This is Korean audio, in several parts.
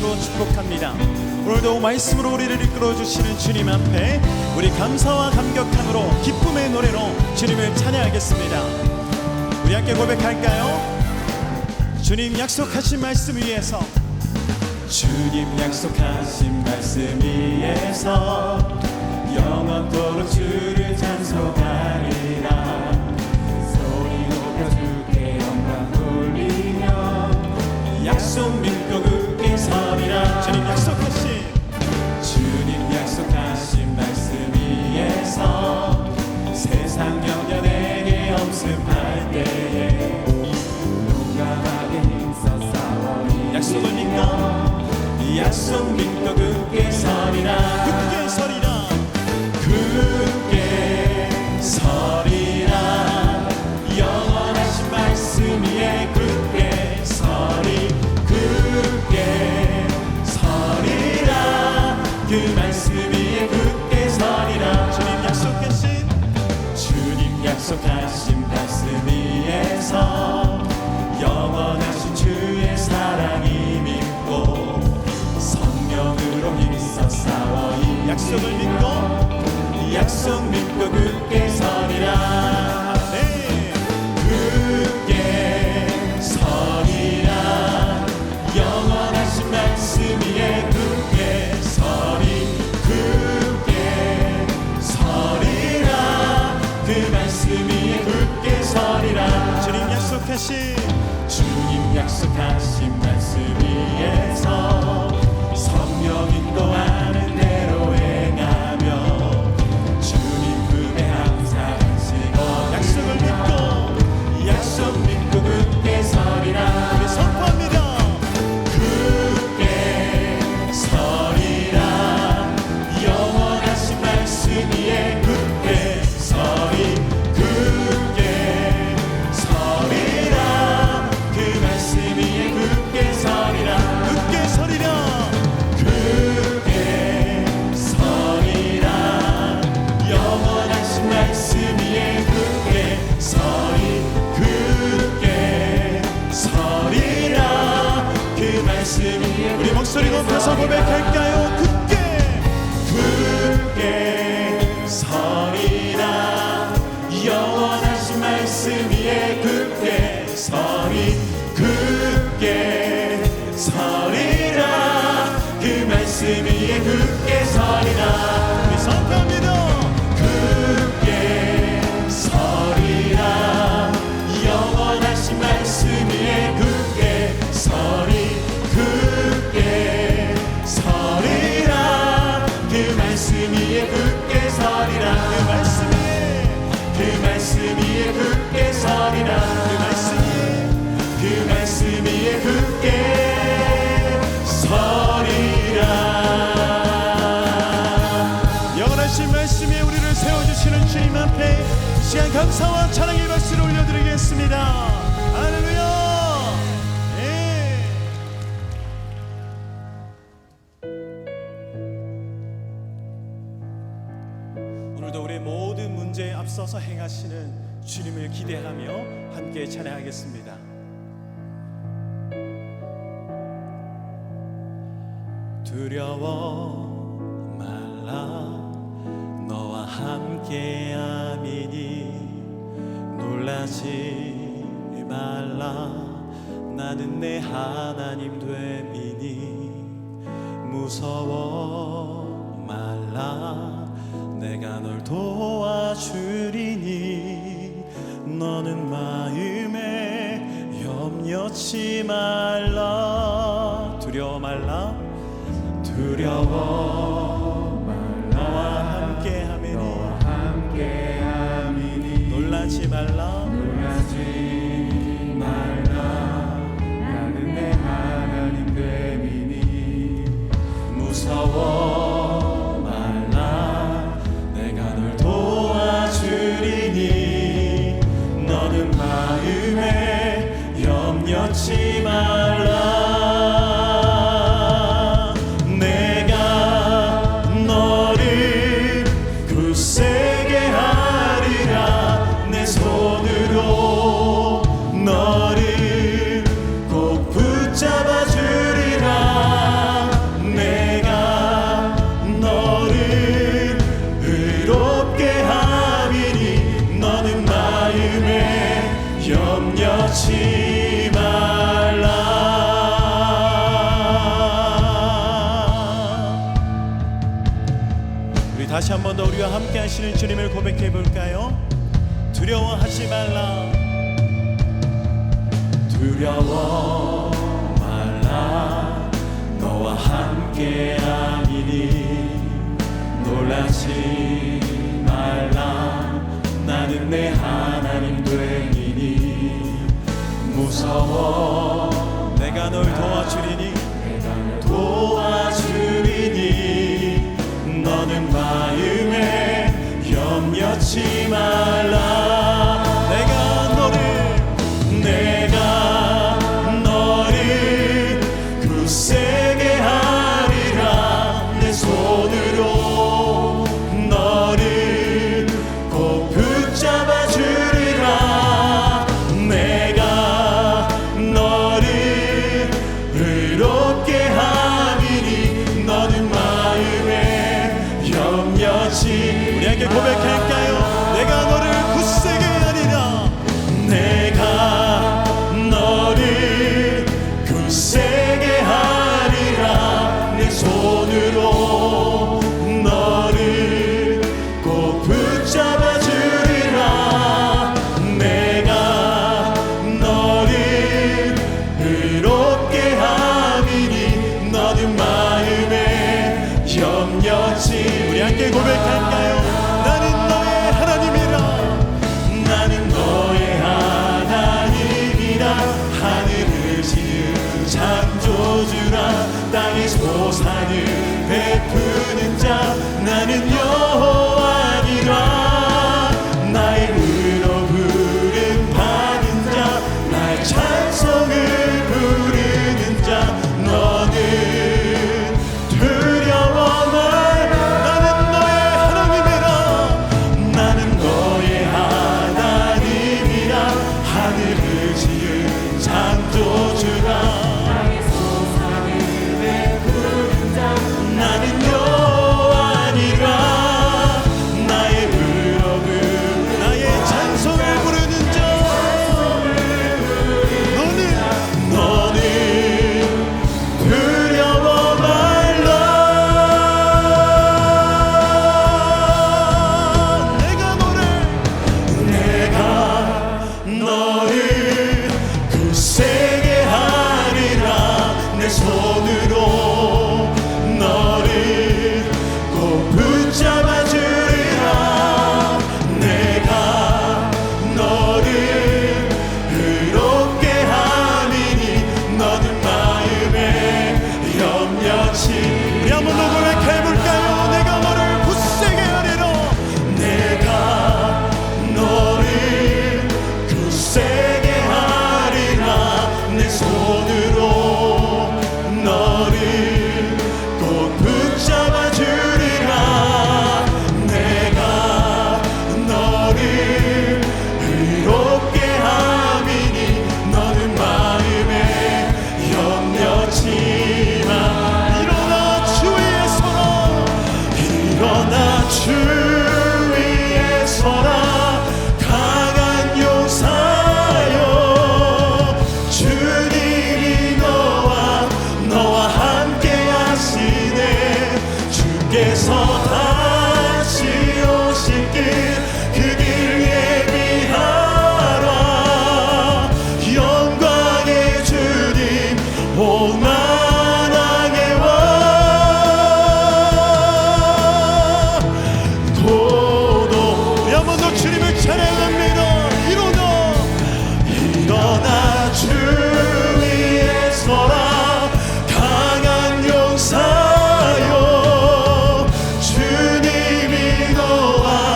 이름으로 축복합니다. 오늘도 말씀으로 우리를 이끌어 주시는 주님 앞에 우리 감사와 감격함으로 기쁨의 노래로 주님을 찬양하겠습니다. 우리 함께 고백할까요? 주님 약속하신 말씀 위에서, 주님 약속하신 말씀 위에서 영원토록 주를 찬송하리라. 소리 높여 주께 영광 돌리며 약속 믿고 굳게 서리라. 주님 약속하신 말씀 위에서 세상 영년에게 엄습할 때에 용감하게 힘써 싸워 약속을 믿고 약속 믿고 굳게 서리라. 굳게 서리라. 굳게 서리라. 영원하신 말씀 위에 굳게 서리. 굳게 서리라. 그 말씀 위에 굳게 서리라. 주님 약속하신 말씀 위에서 영원하신 주의 사랑이 믿고 성령으로 힘써 싸워 이 약속을 믿고 약속 믿고 굳게 서리라. 네. 굳게 서리라. 영원하신 말씀 위에 굳게 서리. 굳게 서리라. 그 말씀 위에 굳게 서리라. 주님 약속하신 말씀 위에서 성령 인도하는 대로 행하며 주님 품에 항상 안식어 약속을 믿고 약속 믿고 굳게 서리라. 우리 선포합니다. 굳게 서리라. 영원하신 말씀 위에 굳게 서리. 굳게 서리라. 그 말씀 위에 굳게 서리라. 굳게 서리라. 굳게 서리라. 영원하신 말씀 위에 굳게 서리. 굳게 서리라. 그 말씀 위에 우리 목소리 높여서 고백할까요? 굳게 서리라. 영원하신 말씀 위에 굳게 서리. 굳게 서리라. 그 말씀 위에 굳게 서리라. 우리 선포합니다. 굳게 서리라. 영원하신 말씀 위에 굳게 서리. 굳게 서리라. 그 말씀 위에 굳게 서리라. 그 말씀 위에 굳게 서리라. 그 말씀 위에 굳게 서리라. 영원하신 말씀 위에 우리를 세워주시는 주님 앞에 시간 감사와 찬양의 박수를 올려드리겠습니다. 할렐루야. 네. 오늘도 우리의 모든 문제에 앞서서 행하시는 주님을 기대하며 함께 찬양하겠습니다. 두려워 말라. 너와 함께 함이니 놀라지 말라. 나는 내 하나님 됨이니 무서워 말라. 내가 널 도와주리니 너는 마음에 염려치 말라. 두려워 말라. 두려워 말라. 너와 함께 함이니 놀라지 말라. 놀라지 말라. 나는 내 하나님 됨이니 무서워 말라. 내가 널 도와주리니 너는 마음에 염려치 말라. 내가 더 우리와 함께 하시는 주님을 고백해 볼까요? 두려워하지 말라. 두려워 말라. 너와 함께 하리니 놀라지 말라. 나는 내 하나님 되리니 무서워. 내가 널 도와주리니 도와주리니 너는 마음에 염려치 말라. 내가 너를 굳세게 하리라. 내 손으로 너를 꼭 붙잡아 주리라. 내가 너를 의롭게 하리니 너는 마음에 염려치. 우리 함께 고백할까요? 내가 너를 굳세게 하리라. 내가 너를 굳세게 하리라. 내 손으로 너를 꼭 붙잡아 주리라. 내가 너를 의롭게 하리니 너는 마음에 염려치. 우리 함께 고백할까요? 나는 너의 하나님이라. 나는 너의 하나님이라. 하늘을 지은 창조주라. 땅의 소산을 베푸는 자. 나는 여호와니라. 나의 의로 부름 받은 자. 나의 찬송을 부르는 자. 너는 두려워 말라. 나는 너의 하나님이라. 나는 너의 하나님이라. 하늘을 지은 창조주라. 나는 여호와니라. 나의 의롭음 나의 찬송을 부르는 자. 너는 두려워 말라. 내가 너를 굳세게 하리라. 내 손으로 너를 꼭 붙잡아 주리라. 내가 너를 의롭게 하리니 너는 마음에 염려치. 우리 한번 더 고백해 볼까요? 내가 너를 굳세게 하리라. 내가 너를 굳세게 하리라. 내 손으로 너를 꼭 붙잡아 주리라. 내가 너를 의롭게 하리니 너는 마음에 염려치 마. 일어나 주 위에 서라. 일어나 주 위에 서라. 강한 용사여. 주님이 너와 함께 하시네. 주께서 다시 오실 길 그 길 예비하라. 영광의 주님 오만하게 와. 우리 한번 더 주님을 찬양합니다. 일어나 주 위에 서라. 강한 용사여. 주님이 너와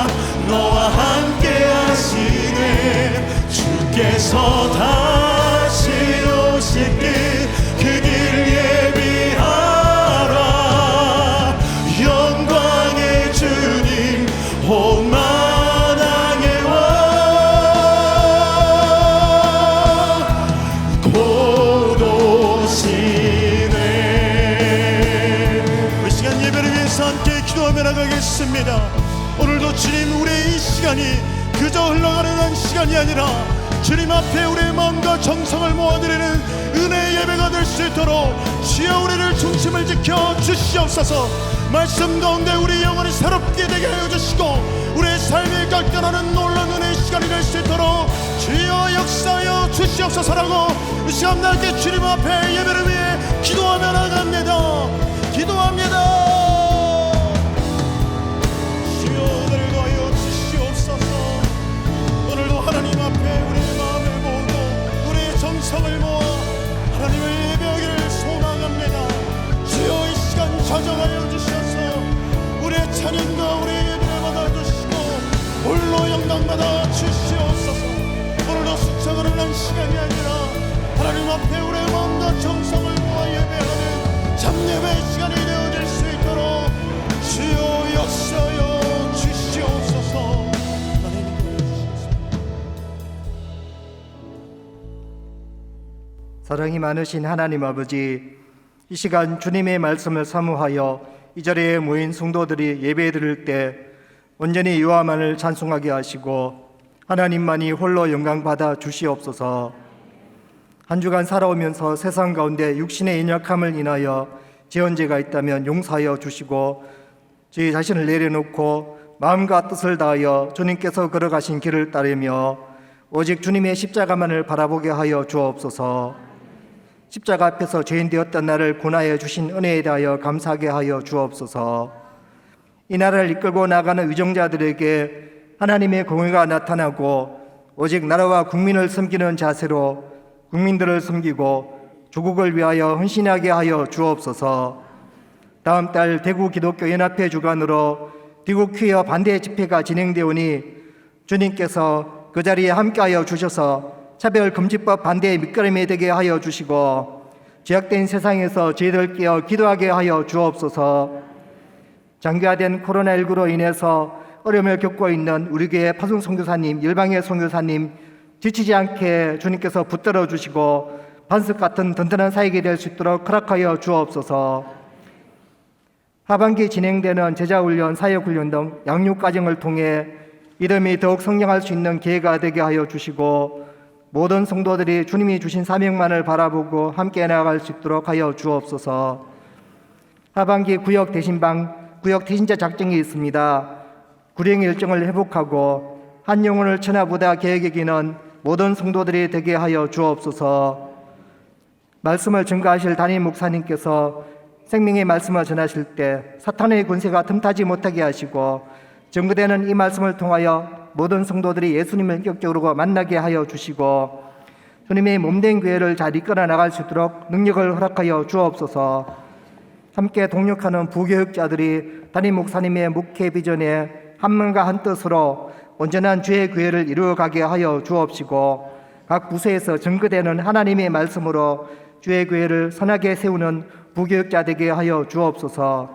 함께 하시네. 주께서 다시 오실 길 그 길 예비하라. 영광의 주님 오만하게 와. 곧 오시네. 이 시간 예배를 위해서 함께 기도하며 나가겠습니다. 오늘도 주님, 우리의 이 시간이 그저 흘러가는 한 시간이 아니라 주님 앞에 우리의 마음과 정성을 모아드리는 은혜의 예배가 될 수 있도록 주여 우리를 중심을 지켜 주시옵소서. 말씀 가운데 우리 영혼이 새롭게 되게 하여 주시고 우리의 삶이 갈등하는 놀라운 은혜의 시간이 될 수 있도록 주여 역사하여 주시옵소서라고 이 시간 날께 주님 앞에 예배를 위해 기도하며 나갑니다. 기도합니다. 주여 오늘 거하여 주시옵소서. 오늘도 하나님 앞에 우리의 마음을 모으고 우리의 정성을 모아 하나님을 예배하기를 소망합니다. 주여 이 시간 자정하여 주셔서 우리의 찬양과 우리의 예배를 받아주시고 홀로 영광 받아 주시옵소서. 오늘도 수창을 한 시간이 아니라 하나님 앞에 우리의 마음과 정성을 모아 예배하는 참예배의 시간이 되어질 수 있도록 주여 역사하여 주시옵소서. 사랑이 많으신 하나님 아버지, 이 시간 주님의 말씀을 사모하여 이 자리에 모인 성도들이 예배 드릴 때 온전히 여호와만을 찬송하게 하시고 하나님만이 홀로 영광 받아 주시옵소서. 한 주간 살아오면서 세상 가운데 육신의 연약함을 인하여 죄언죄가 있다면 용서하여 주시고 저희 자신을 내려놓고 마음과 뜻을 다하여 주님께서 걸어가신 길을 따르며 오직 주님의 십자가만을 바라보게 하여 주옵소서. 십자가 앞에서 죄인 되었던 나를 구원하여 주신 은혜에 대하여 감사하게 하여 주옵소서. 이 나라를 이끌고 나가는 위정자들에게 하나님의 공의가 나타나고 오직 나라와 국민을 섬기는 자세로 국민들을 섬기고 조국을 위하여 헌신하게 하여 주옵소서. 다음 달 대구 기독교 연합회 주관으로 미국 퀴어 반대 집회가 진행되오니 주님께서 그 자리에 함께하여 주셔서 차별금지법 반대의 밑거름이 되게 하여 주시고 죄악된 세상에서 저희들 깨어 기도하게 하여 주옵소서. 장기화된 코로나19로 인해서 어려움을 겪고 있는 우리 교회 파송 선교사님, 열방의 선교사님 지치지 않게 주님께서 붙들어 주시고 반석 같은 든든한 사역이 될 수 있도록 허락하여 주옵소서. 하반기 진행되는 제자훈련, 사역훈련 등 양육과정을 통해 믿음이 더욱 성장할 수 있는 기회가 되게 하여 주시고 모든 성도들이 주님이 주신 사명만을 바라보고 함께 나아갈 수 있도록 하여 주옵소서. 하반기 구역 대신방, 구역 대신자 작정이 있습니다. 구령의 일정을 회복하고 한 영혼을 천하보다 계획 여기는 모든 성도들이 되게 하여 주옵소서. 말씀을 증거하실 담임 목사님께서 생명의 말씀을 전하실 때 사탄의 권세가 틈타지 못하게 하시고 증거되는 이 말씀을 통하여 모든 성도들이 예수님을 인격적으로 만나게 하여 주시고 주님의 몸된 교회를 잘 이끌어 나갈 수 있도록 능력을 허락하여 주옵소서. 함께 동력하는 부교육자들이 담임 목사님의 목회 비전에 한 마음과 한 뜻으로 온전한 주의 교회를 이루어가게 하여 주옵시고 각 부서에서 증거되는 하나님의 말씀으로 주의 교회를 선하게 세우는 부교육자 되게 하여 주옵소서.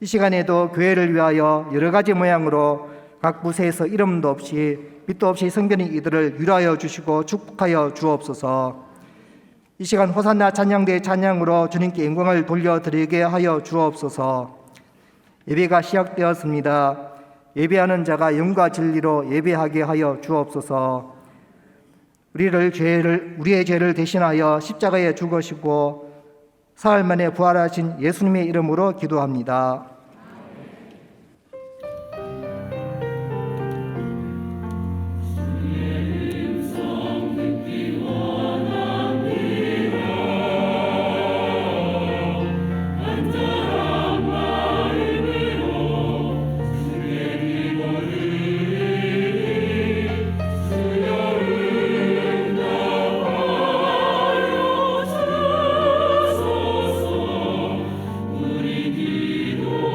이 시간에도 교회를 위하여 여러 가지 모양으로 각 부서에서 이름도 없이 빛도 없이 성전인 이들을 위로하여 주시고 축복하여 주옵소서. 이 시간 호산나 찬양대의 찬양으로 주님께 영광을 돌려드리게 하여 주옵소서. 예배가 시작되었습니다. 예배하는 자가 영과 진리로 예배하게 하여 주옵소서. 우리의 죄를 대신하여 십자가에 죽으시고 사흘 만에 부활하신 예수님의 이름으로 기도합니다. 기도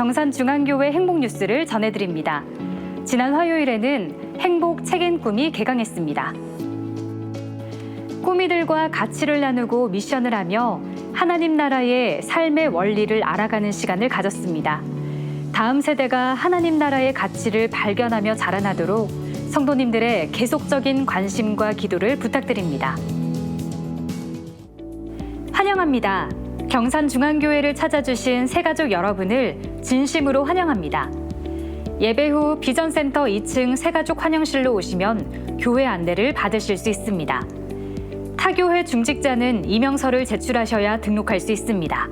경산중앙교회 행복뉴스를 전해드립니다. 지난 화요일에는 행복 책앤 꿈이 개강했습니다. 꼬미들과 가치를 나누고 미션을 하며 하나님 나라의 삶의 원리를 알아가는 시간을 가졌습니다. 다음 세대가 하나님 나라의 가치를 발견하며 자라나도록 성도님들의 계속적인 관심과 기도를 부탁드립니다. 환영합니다. 경산중앙교회를 찾아주신 새가족 여러분을 진심으로 환영합니다. 예배 후 비전센터 2층 새가족 환영실로 오시면 교회 안내를 받으실 수 있습니다. 타교회 중직자는 이명서를 제출하셔야 등록할 수 있습니다.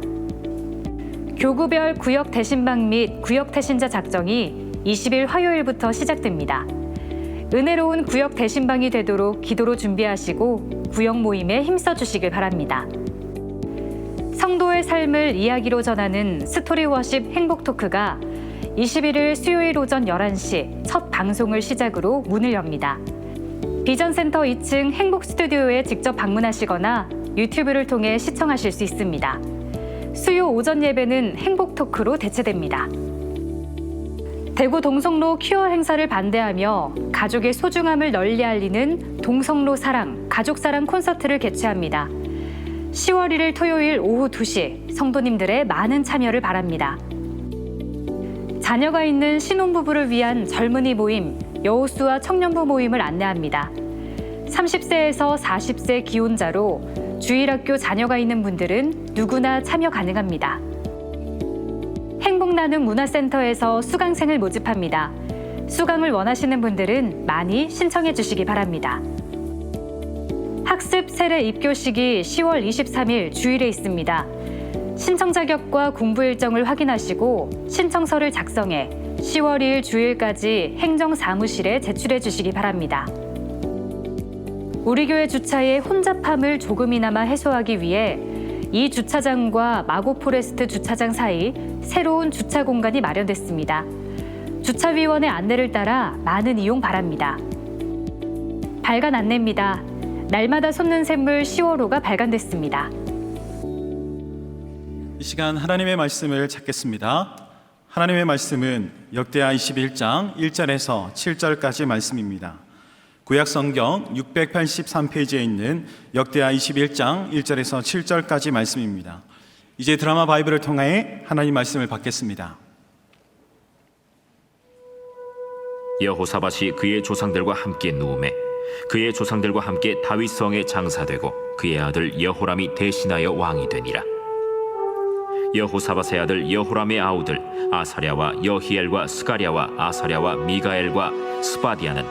교구별 구역 대신방 및 구역 대신자 작정이 20일 화요일부터 시작됩니다. 은혜로운 구역 대신방이 되도록 기도로 준비하시고 구역 모임에 힘써주시길 바랍니다. 성도의 삶을 이야기로 전하는 스토리 워십 행복 토크가 21일 수요일 오전 11시 첫 방송을 시작으로 문을 엽니다. 비전센터 2층 행복 스튜디오에 직접 방문하시거나 유튜브를 통해 시청하실 수 있습니다. 수요 오전 예배는 행복 토크로 대체됩니다. 대구 동성로 큐어 행사를 반대하며 가족의 소중함을 널리 알리는 동성로 사랑, 가족 사랑 콘서트를 개최합니다. 10월 1일 토요일 오후 2시 성도님들의 많은 참여를 바랍니다. 자녀가 있는 신혼부부를 위한 젊은이 모임, 여호수아 청년부 모임을 안내합니다. 30세에서 40세 기혼자로 주일학교 자녀가 있는 분들은 누구나 참여 가능합니다. 행복나눔 문화센터에서 수강생을 모집합니다. 수강을 원하시는 분들은 많이 신청해 주시기 바랍니다. 학습 세례 입교식이 10월 23일 주일에 있습니다. 신청 자격과 공부 일정을 확인하시고 신청서를 작성해 10월 2일 주일까지 행정사무실에 제출해 주시기 바랍니다. 우리 교회 주차의 혼잡함을 조금이나마 해소하기 위해 이 주차장과 마고포레스트 주차장 사이 새로운 주차 공간이 마련됐습니다. 주차위원회 안내를 따라 많은 이용 바랍니다. 발간 안내입니다. 날마다 솟는 샘물 10월호가 발간됐습니다. 이 시간 하나님의 말씀을 찾겠습니다. 하나님의 말씀은 역대하 21장 1절에서 7절까지 말씀입니다. 구약성경 683페이지에 있는 역대하 21장 1절에서 7절까지 말씀입니다. 이제 드라마 바이블을 통해 하나님 말씀을 받겠습니다. 여호사밧이 그의 조상들과 함께 누우매 그의 조상들과 함께 다윗성에 장사되고 그의 아들 여호람이 대신하여 왕이 되니라. 여호사밧의 아들 여호람의 아우들 아사랴와 여히엘과 스가랴와 아사랴와 미가엘과 스바디아는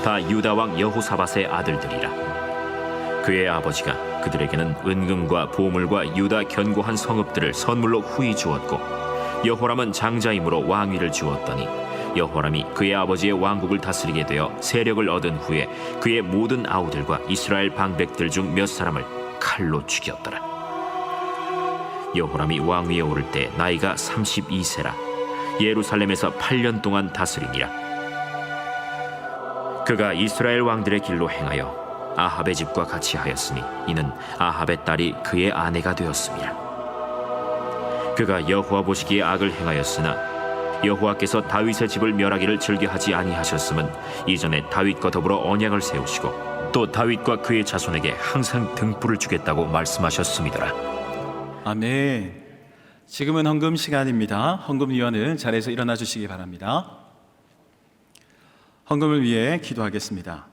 다 유다 왕 여호사밧의 아들들이라. 그의 아버지가 그들에게는 은금과 보물과 유다 견고한 성읍들을 선물로 후히 주었고 여호람은 장자이므로 왕위를 주었더니 여호람이 그의 아버지의 왕국을 다스리게 되어 세력을 얻은 후에 그의 모든 아우들과 이스라엘 방백들 중 몇 사람을 칼로 죽였더라. 여호람이 왕위에 오를 때 나이가 32세라. 예루살렘에서 8년 동안 다스리니라. 그가 이스라엘 왕들의 길로 행하여 아합의 집과 같이 하였으니 이는 아합의 딸이 그의 아내가 되었습니다. 그가 여호와 보시기에 악을 행하였으나 여호와께서 다윗의 집을 멸하기를 즐겨하지 아니하셨음은 이전에 다윗과 더불어 언약을 세우시고 또 다윗과 그의 자손에게 항상 등불을 주겠다고 말씀하셨음이더라. 아멘. 지금은 헌금 시간입니다. 헌금위원은 자리에서 일어나 주시기 바랍니다. 헌금을 위해 기도하겠습니다.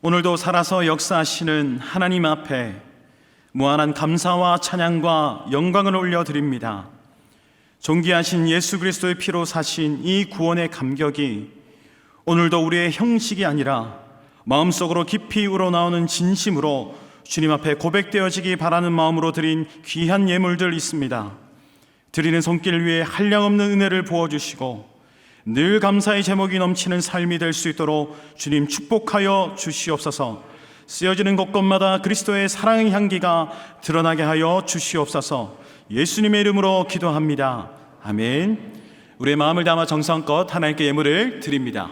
오늘도 살아서 역사하시는 하나님 앞에 무한한 감사와 찬양과 영광을 올려드립니다. 존귀하신 예수 그리스도의 피로 사신 이 구원의 감격이 오늘도 우리의 형식이 아니라 마음속으로 깊이 우러나오는 진심으로 주님 앞에 고백되어지기 바라는 마음으로 드린 귀한 예물들 있습니다. 드리는 손길 위에 한량없는 은혜를 부어주시고 늘 감사의 제목이 넘치는 삶이 될 수 있도록 주님 축복하여 주시옵소서. 쓰여지는 곳곳마다 그리스도의 사랑의 향기가 드러나게 하여 주시옵소서. 예수님의 이름으로 기도합니다. 아멘. 우리의 마음을 담아 정성껏 하나님께 예물을 드립니다.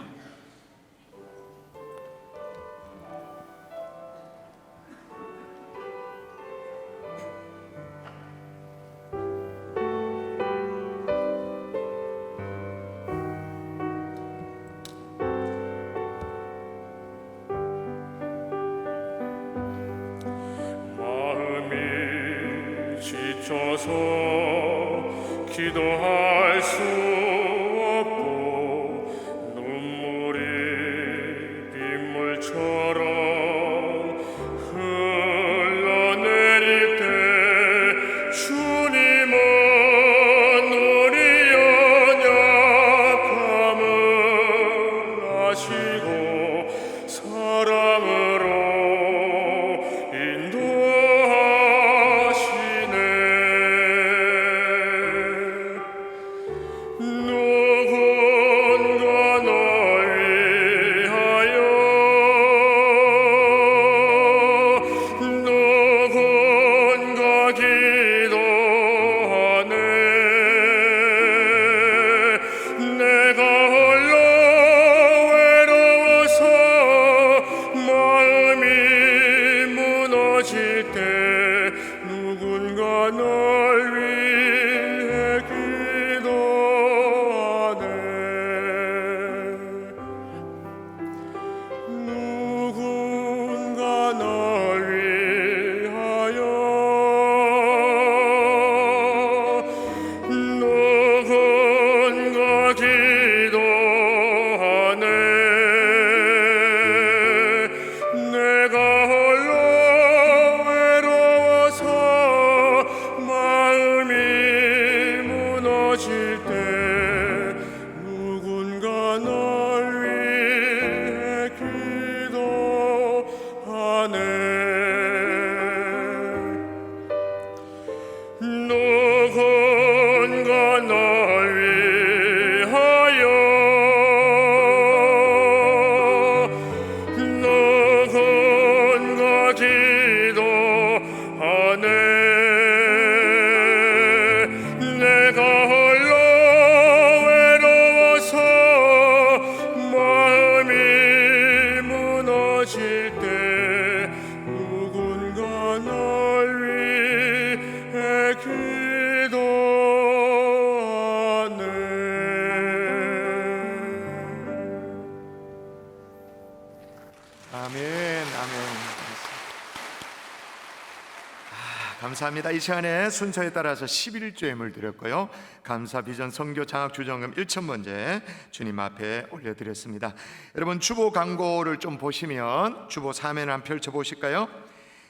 감사합니다. 이 시간에 순서에 따라서 11조임을 드렸고요. 감사 비전 선교 장학 주정금 1,000번째 주님 앞에 올려드렸습니다. 여러분 주보 광고를 좀 보시면 주보 3면 한번 펼쳐보실까요?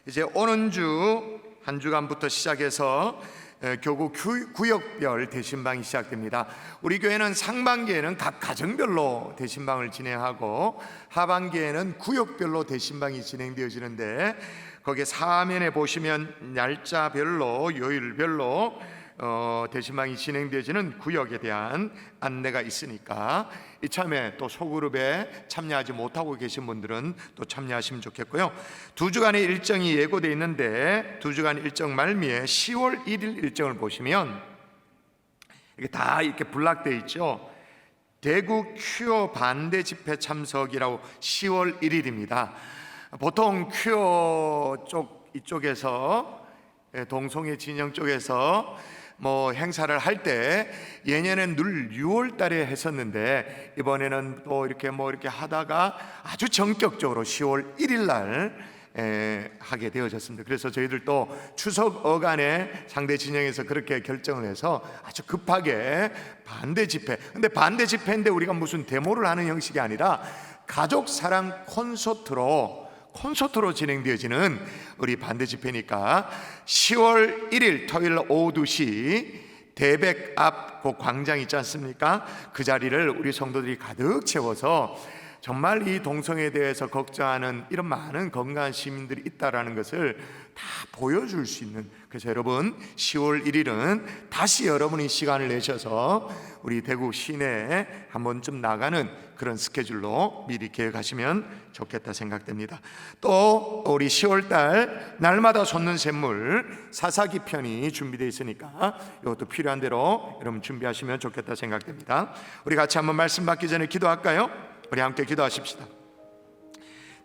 이제 오는 주 한 주간부터 시작해서 교구 구역별 대신방이 시작됩니다. 우리 교회는 상반기에는 각 가정별로 대신방을 진행하고 하반기에는 구역별로 대신방이 진행되어지는데 거기에 사면에 보시면 날짜별로 요일별로 대신방이 진행되어지는 구역에 대한 안내가 있으니까 이참에 또 소그룹에 참여하지 못하고 계신 분들은 또 참여하시면 좋겠고요. 2주간의 일정이 예고되어 있는데 2주간 일정 말미에 10월 1일 일정을 보시면 이게 다 이렇게 블락되어 있죠. 대구 큐어 반대 집회 참석이라고 10월 1일입니다. 보통 큐어 쪽 이쪽에서 동성애 진영 쪽에서 뭐 행사를 할 때 예년엔 늘 6월 달에 했었는데 이번에는 또 이렇게 뭐 이렇게 하다가 아주 전격적으로 10월 1일 날 하게 되어졌습니다. 그래서 저희들도 추석 어간에 상대 진영에서 그렇게 결정을 해서 아주 급하게 반대 집회. 근데 반대 집회인데 우리가 무슨 데모를 하는 형식이 아니라 가족 사랑 콘서트로 진행되어지는 우리 반대 집회니까 10월 1일 토요일 오후 2시 대백 앞 그 광장 있지 않습니까? 그 자리를 우리 성도들이 가득 채워서 정말 이 동성애에 대해서 걱정하는 이런 많은 건강한 시민들이 있다라는 것을 다 보여줄 수 있는, 그래서 여러분 10월 1일은 다시 여러분이 시간을 내셔서 우리 대구 시내에 한 번쯤 나가는 그런 스케줄로 미리 계획하시면 좋겠다 생각됩니다. 또 우리 10월달 날마다 솟는 샘물 사사기 편이 준비되어 있으니까 이것도 필요한 대로 여러분 준비하시면 좋겠다 생각됩니다. 우리 같이 한번 말씀 받기 전에 기도할까요? 우리 함께 기도하십시다.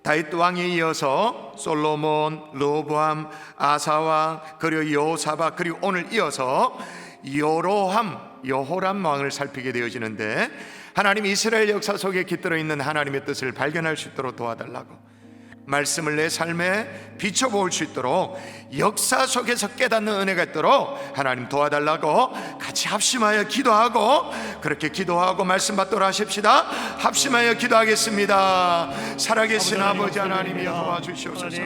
다윗 왕에 이어서 솔로몬, 르호보암, 아사왕, 그리고 여호사밧, 그리고 오늘 이어서 여호람 왕을 살피게 되어지는데 하나님 이스라엘 역사 속에 깃들어 있는 하나님의 뜻을 발견할 수 있도록 도와달라고, 말씀을 내 삶에 비춰볼 수 있도록 역사 속에서 깨닫는 은혜가 있도록 하나님 도와달라고 같이 합심하여 기도하고, 그렇게 기도하고 말씀 받도록 하십시다. 합심하여 기도하겠습니다. 살아계신 아버지 하나님이여 도와주시옵소서.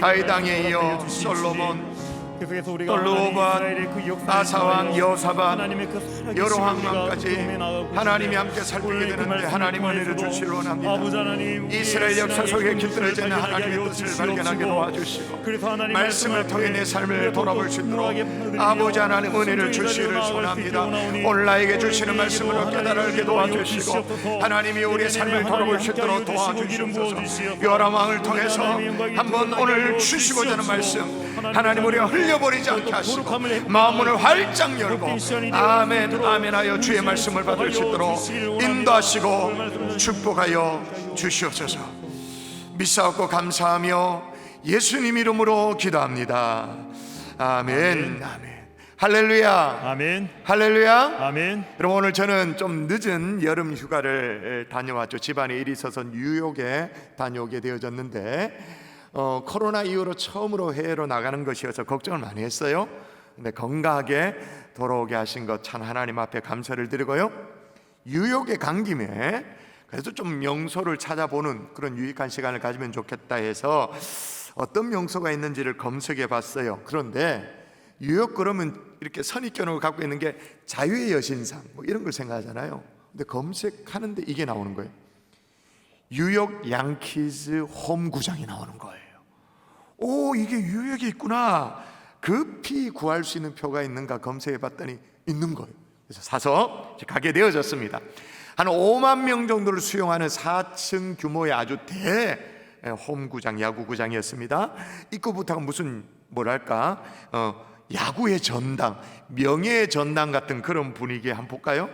다윗 왕에 이어 솔로몬, 또 르호보암, 아사왕, 여호사밧, 여로함 왕까지 하나님이 함께 살피게 되는데 하나님 은혜를 주시길 원합니다. 이스라엘 역사 속에 깃들어져 있는 하나님의 뜻을 발견하게 도와주시고 말씀을 통해 내 삶을 돌아볼 수 있도록 아버지 하나님 은혜를 주시기를 소원합니다. 오늘 나에게 주시는 말씀을 깨달게 도와주시고 하나님이 우리의 삶을 돌아볼 수 있도록 도와주시옵소서. 여호람 왕을 통해서 한번 오늘 주시고자 하는 말씀 하나님 우리가 흘려버리지 않게 하시고 마음문을 활짝 열고 아멘 아멘하여 주의 말씀을 받을 수 있도록 인도하시고 축복하여 주시옵소서. 믿사옵고 감사하며 예수님 이름으로 기도합니다. 아멘. 아멘. 할렐루야. 아멘. 할렐루야. 아멘. 여러분 오늘 저는 좀 늦은 여름 휴가를 다녀왔죠. 집안에 일이 있어서 뉴욕에 다녀오게 되어졌는데 코로나 이후로 처음으로 해외로 나가는 것이어서 걱정을 많이 했어요. 근데 건강하게 돌아오게 하신 것 참 하나님 앞에 감사를 드리고요. 뉴욕에 간 김에 그래도 좀 명소를 찾아보는 그런 유익한 시간을 가지면 좋겠다 해서 어떤 명소가 있는지를 검색해 봤어요. 그런데 뉴욕 그러면 이렇게 선입견을 갖고 있는 게 자유의 여신상 뭐 이런 걸 생각하잖아요. 근데 검색하는데 이게 나오는 거예요. 뉴욕 양키즈 홈구장이 나오는 거예요. 오, 이게 뉴욕에 있구나. 급히 구할 수 있는 표가 있는가 검색해 봤더니 있는 거예요. 그래서 사서 가게 되어졌습니다. 한 5만 명 정도를 수용하는 4층 규모의 아주 대 홈구장, 야구구장이었습니다. 입구부터가 무슨 뭐랄까 야구의 전당, 명예의 전당 같은 그런 분위기에 한번 볼까요?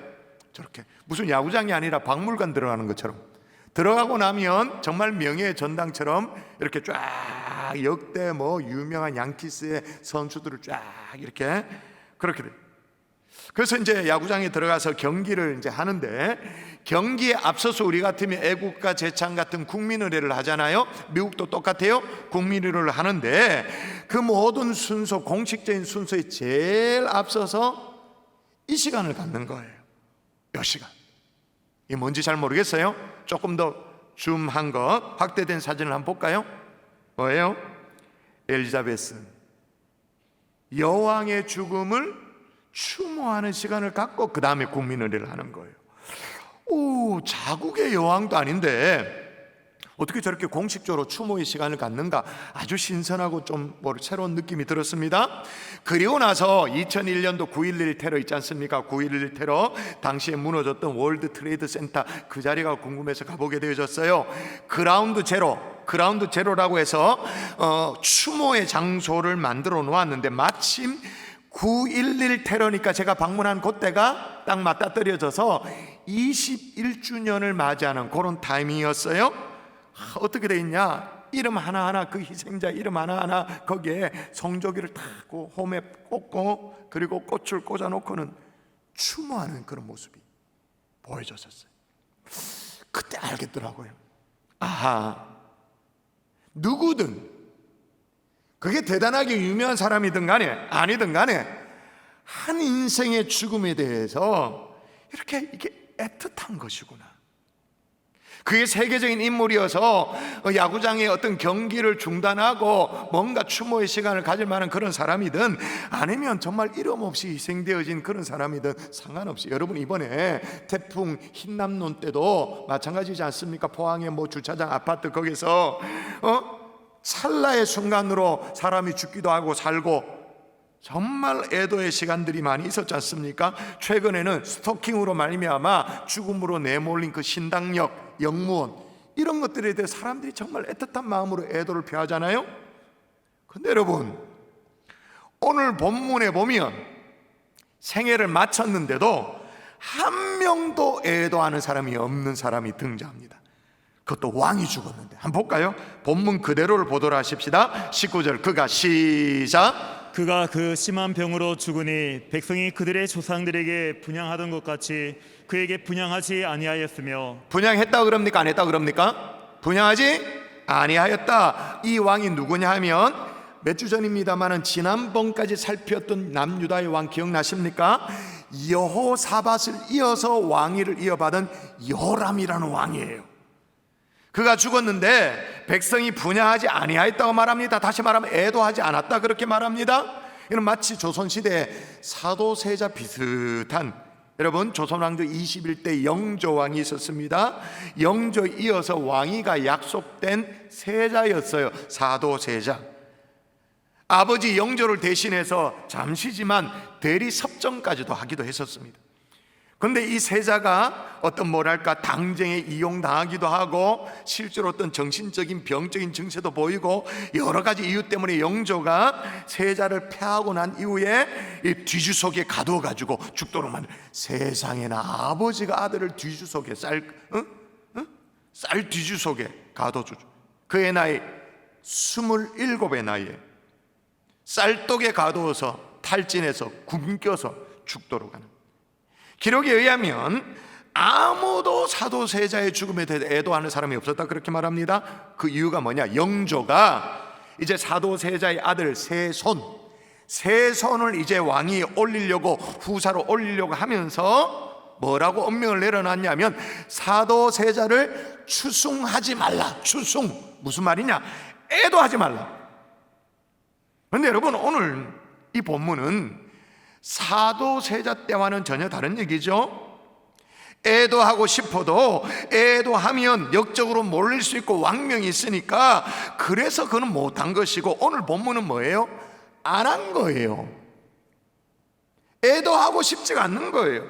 저렇게 무슨 야구장이 아니라 박물관 들어가는 것처럼 들어가고 나면 정말 명예의 전당처럼 이렇게 쫙 역대 뭐 유명한 양키스의 선수들을 쫙 이렇게 그렇게 돼요. 그래서 이제 야구장에 들어가서 경기를 이제 하는데 경기에 앞서서 우리 같으면 애국가 제창 같은 국민의례를 하잖아요. 미국도 똑같아요. 국민의례를 하는데 그 모든 순서, 공식적인 순서에 제일 앞서서 이 시간을 갖는 거예요. 몇 시간. 이게 뭔지 잘 모르겠어요. 조금 더 줌한 것, 확대된 사진을 한번 볼까요? 뭐예요? 엘리자베스 여왕의 죽음을 추모하는 시간을 갖고 그 다음에 국민의례를 하는 거예요. 오, 자국의 여왕도 아닌데 어떻게 저렇게 공식적으로 추모의 시간을 갖는가, 아주 신선하고 좀 새로운 느낌이 들었습니다. 그리고 나서 2001년도 9.11 테러 있지 않습니까? 9.11 테러 당시에 무너졌던 월드 트레이드 센터, 그 자리가 궁금해서 가보게 되어졌어요. 그라운드 제로라고 해서 추모의 장소를 만들어 놓았는데 마침 9.11 테러니까 제가 방문한 그때가 딱 맞닥뜨려져서 21주년을 맞이하는 그런 타이밍이었어요. 어떻게 돼 있냐? 이름 하나하나, 그 희생자 이름 하나하나 거기에 성조기를 타고 홈에 꽂고 그리고 꽃을 꽂아놓고는 추모하는 그런 모습이 보여졌었어요. 그때 알겠더라고요. 아하, 누구든 그게 대단하게 유명한 사람이든 간에 아니든 간에 한 인생의 죽음에 대해서 이게 애틋한 것이구나. 그게 세계적인 인물이어서 야구장의 어떤 경기를 중단하고 뭔가 추모의 시간을 가질 만한 그런 사람이든 아니면 정말 이름 없이 희생되어진 그런 사람이든 상관없이, 여러분 이번에 태풍 흰남논 때도 마찬가지지 않습니까? 포항의 주차장 아파트 거기서 찰나의 순간으로 사람이 죽기도 하고 살고 정말 애도의 시간들이 많이 있었지 않습니까? 최근에는 스토킹으로 말미암아 죽음으로 내몰린 그 신당역, 영무원, 이런 것들에 대해 사람들이 정말 애틋한 마음으로 애도를 표하잖아요. 근데 여러분, 오늘 본문에 보면 생애를 마쳤는데도 한 명도 애도하는 사람이 없는 사람이 등장합니다. 그것도 왕이 죽었는데. 한번 볼까요? 본문 그대로를 보도록 하십시다. 19절 그가 시작. 그가 그 심한 병으로 죽으니 백성이 그들의 조상들에게 분향하던 것 같이 그에게 분향하지 아니하였으며. 분향했다 그럽니까? 안 했다 그럽니까? 분향하지 아니하였다. 이 왕이 누구냐 하면 몇 주 전입니다만은 지난번까지 살폈던 남유다의 왕 기억나십니까? 여호사밧을 이어서 왕위를 이어받은 여호람이라는 왕이에요. 그가 죽었는데 백성이 분향하지 아니하였다고 말합니다. 다시 말하면 애도하지 않았다 그렇게 말합니다. 이는 마치 조선시대 사도세자 비슷한, 여러분 조선왕조 21대 영조왕이 있었습니다. 영조에 이어서 왕위가 약속된 세자였어요. 사도세자. 아버지 영조를 대신해서 잠시지만 대리 섭정까지도 하기도 했었습니다. 그런데 이 세자가 당쟁에 이용당하기도 하고 실제로 어떤 정신적인 병적인 증세도 보이고 여러 가지 이유 때문에 영조가 세자를 패하고 난 이후에 이 뒤주속에 가두어가지고 죽도록 만든, 세상에나 아버지가 아들을 뒤주속에 쌀 뒤주속에 가둬주죠. 그의 나이 27의 나이에 쌀독에 가두어서 탈진해서 굶겨서 죽도록 하는, 기록에 의하면 아무도 사도세자의 죽음에 대해 애도하는 사람이 없었다 그렇게 말합니다. 그 이유가 뭐냐? 영조가 이제 사도세자의 아들 세손을 이제 왕위에 올리려고, 후사로 올리려고 하면서 뭐라고 엄명을 내려놨냐면 사도세자를 추숭하지 말라. 추숭 무슨 말이냐? 애도하지 말라. 그런데 여러분, 오늘 이 본문은 사도세자 때와는 전혀 다른 얘기죠. 애도하고 싶어도 애도하면 역적으로 몰릴 수 있고 왕명이 있으니까 그래서 그는 못한 것이고, 오늘 본문은 뭐예요? 안 한 거예요. 애도하고 싶지가 않는 거예요.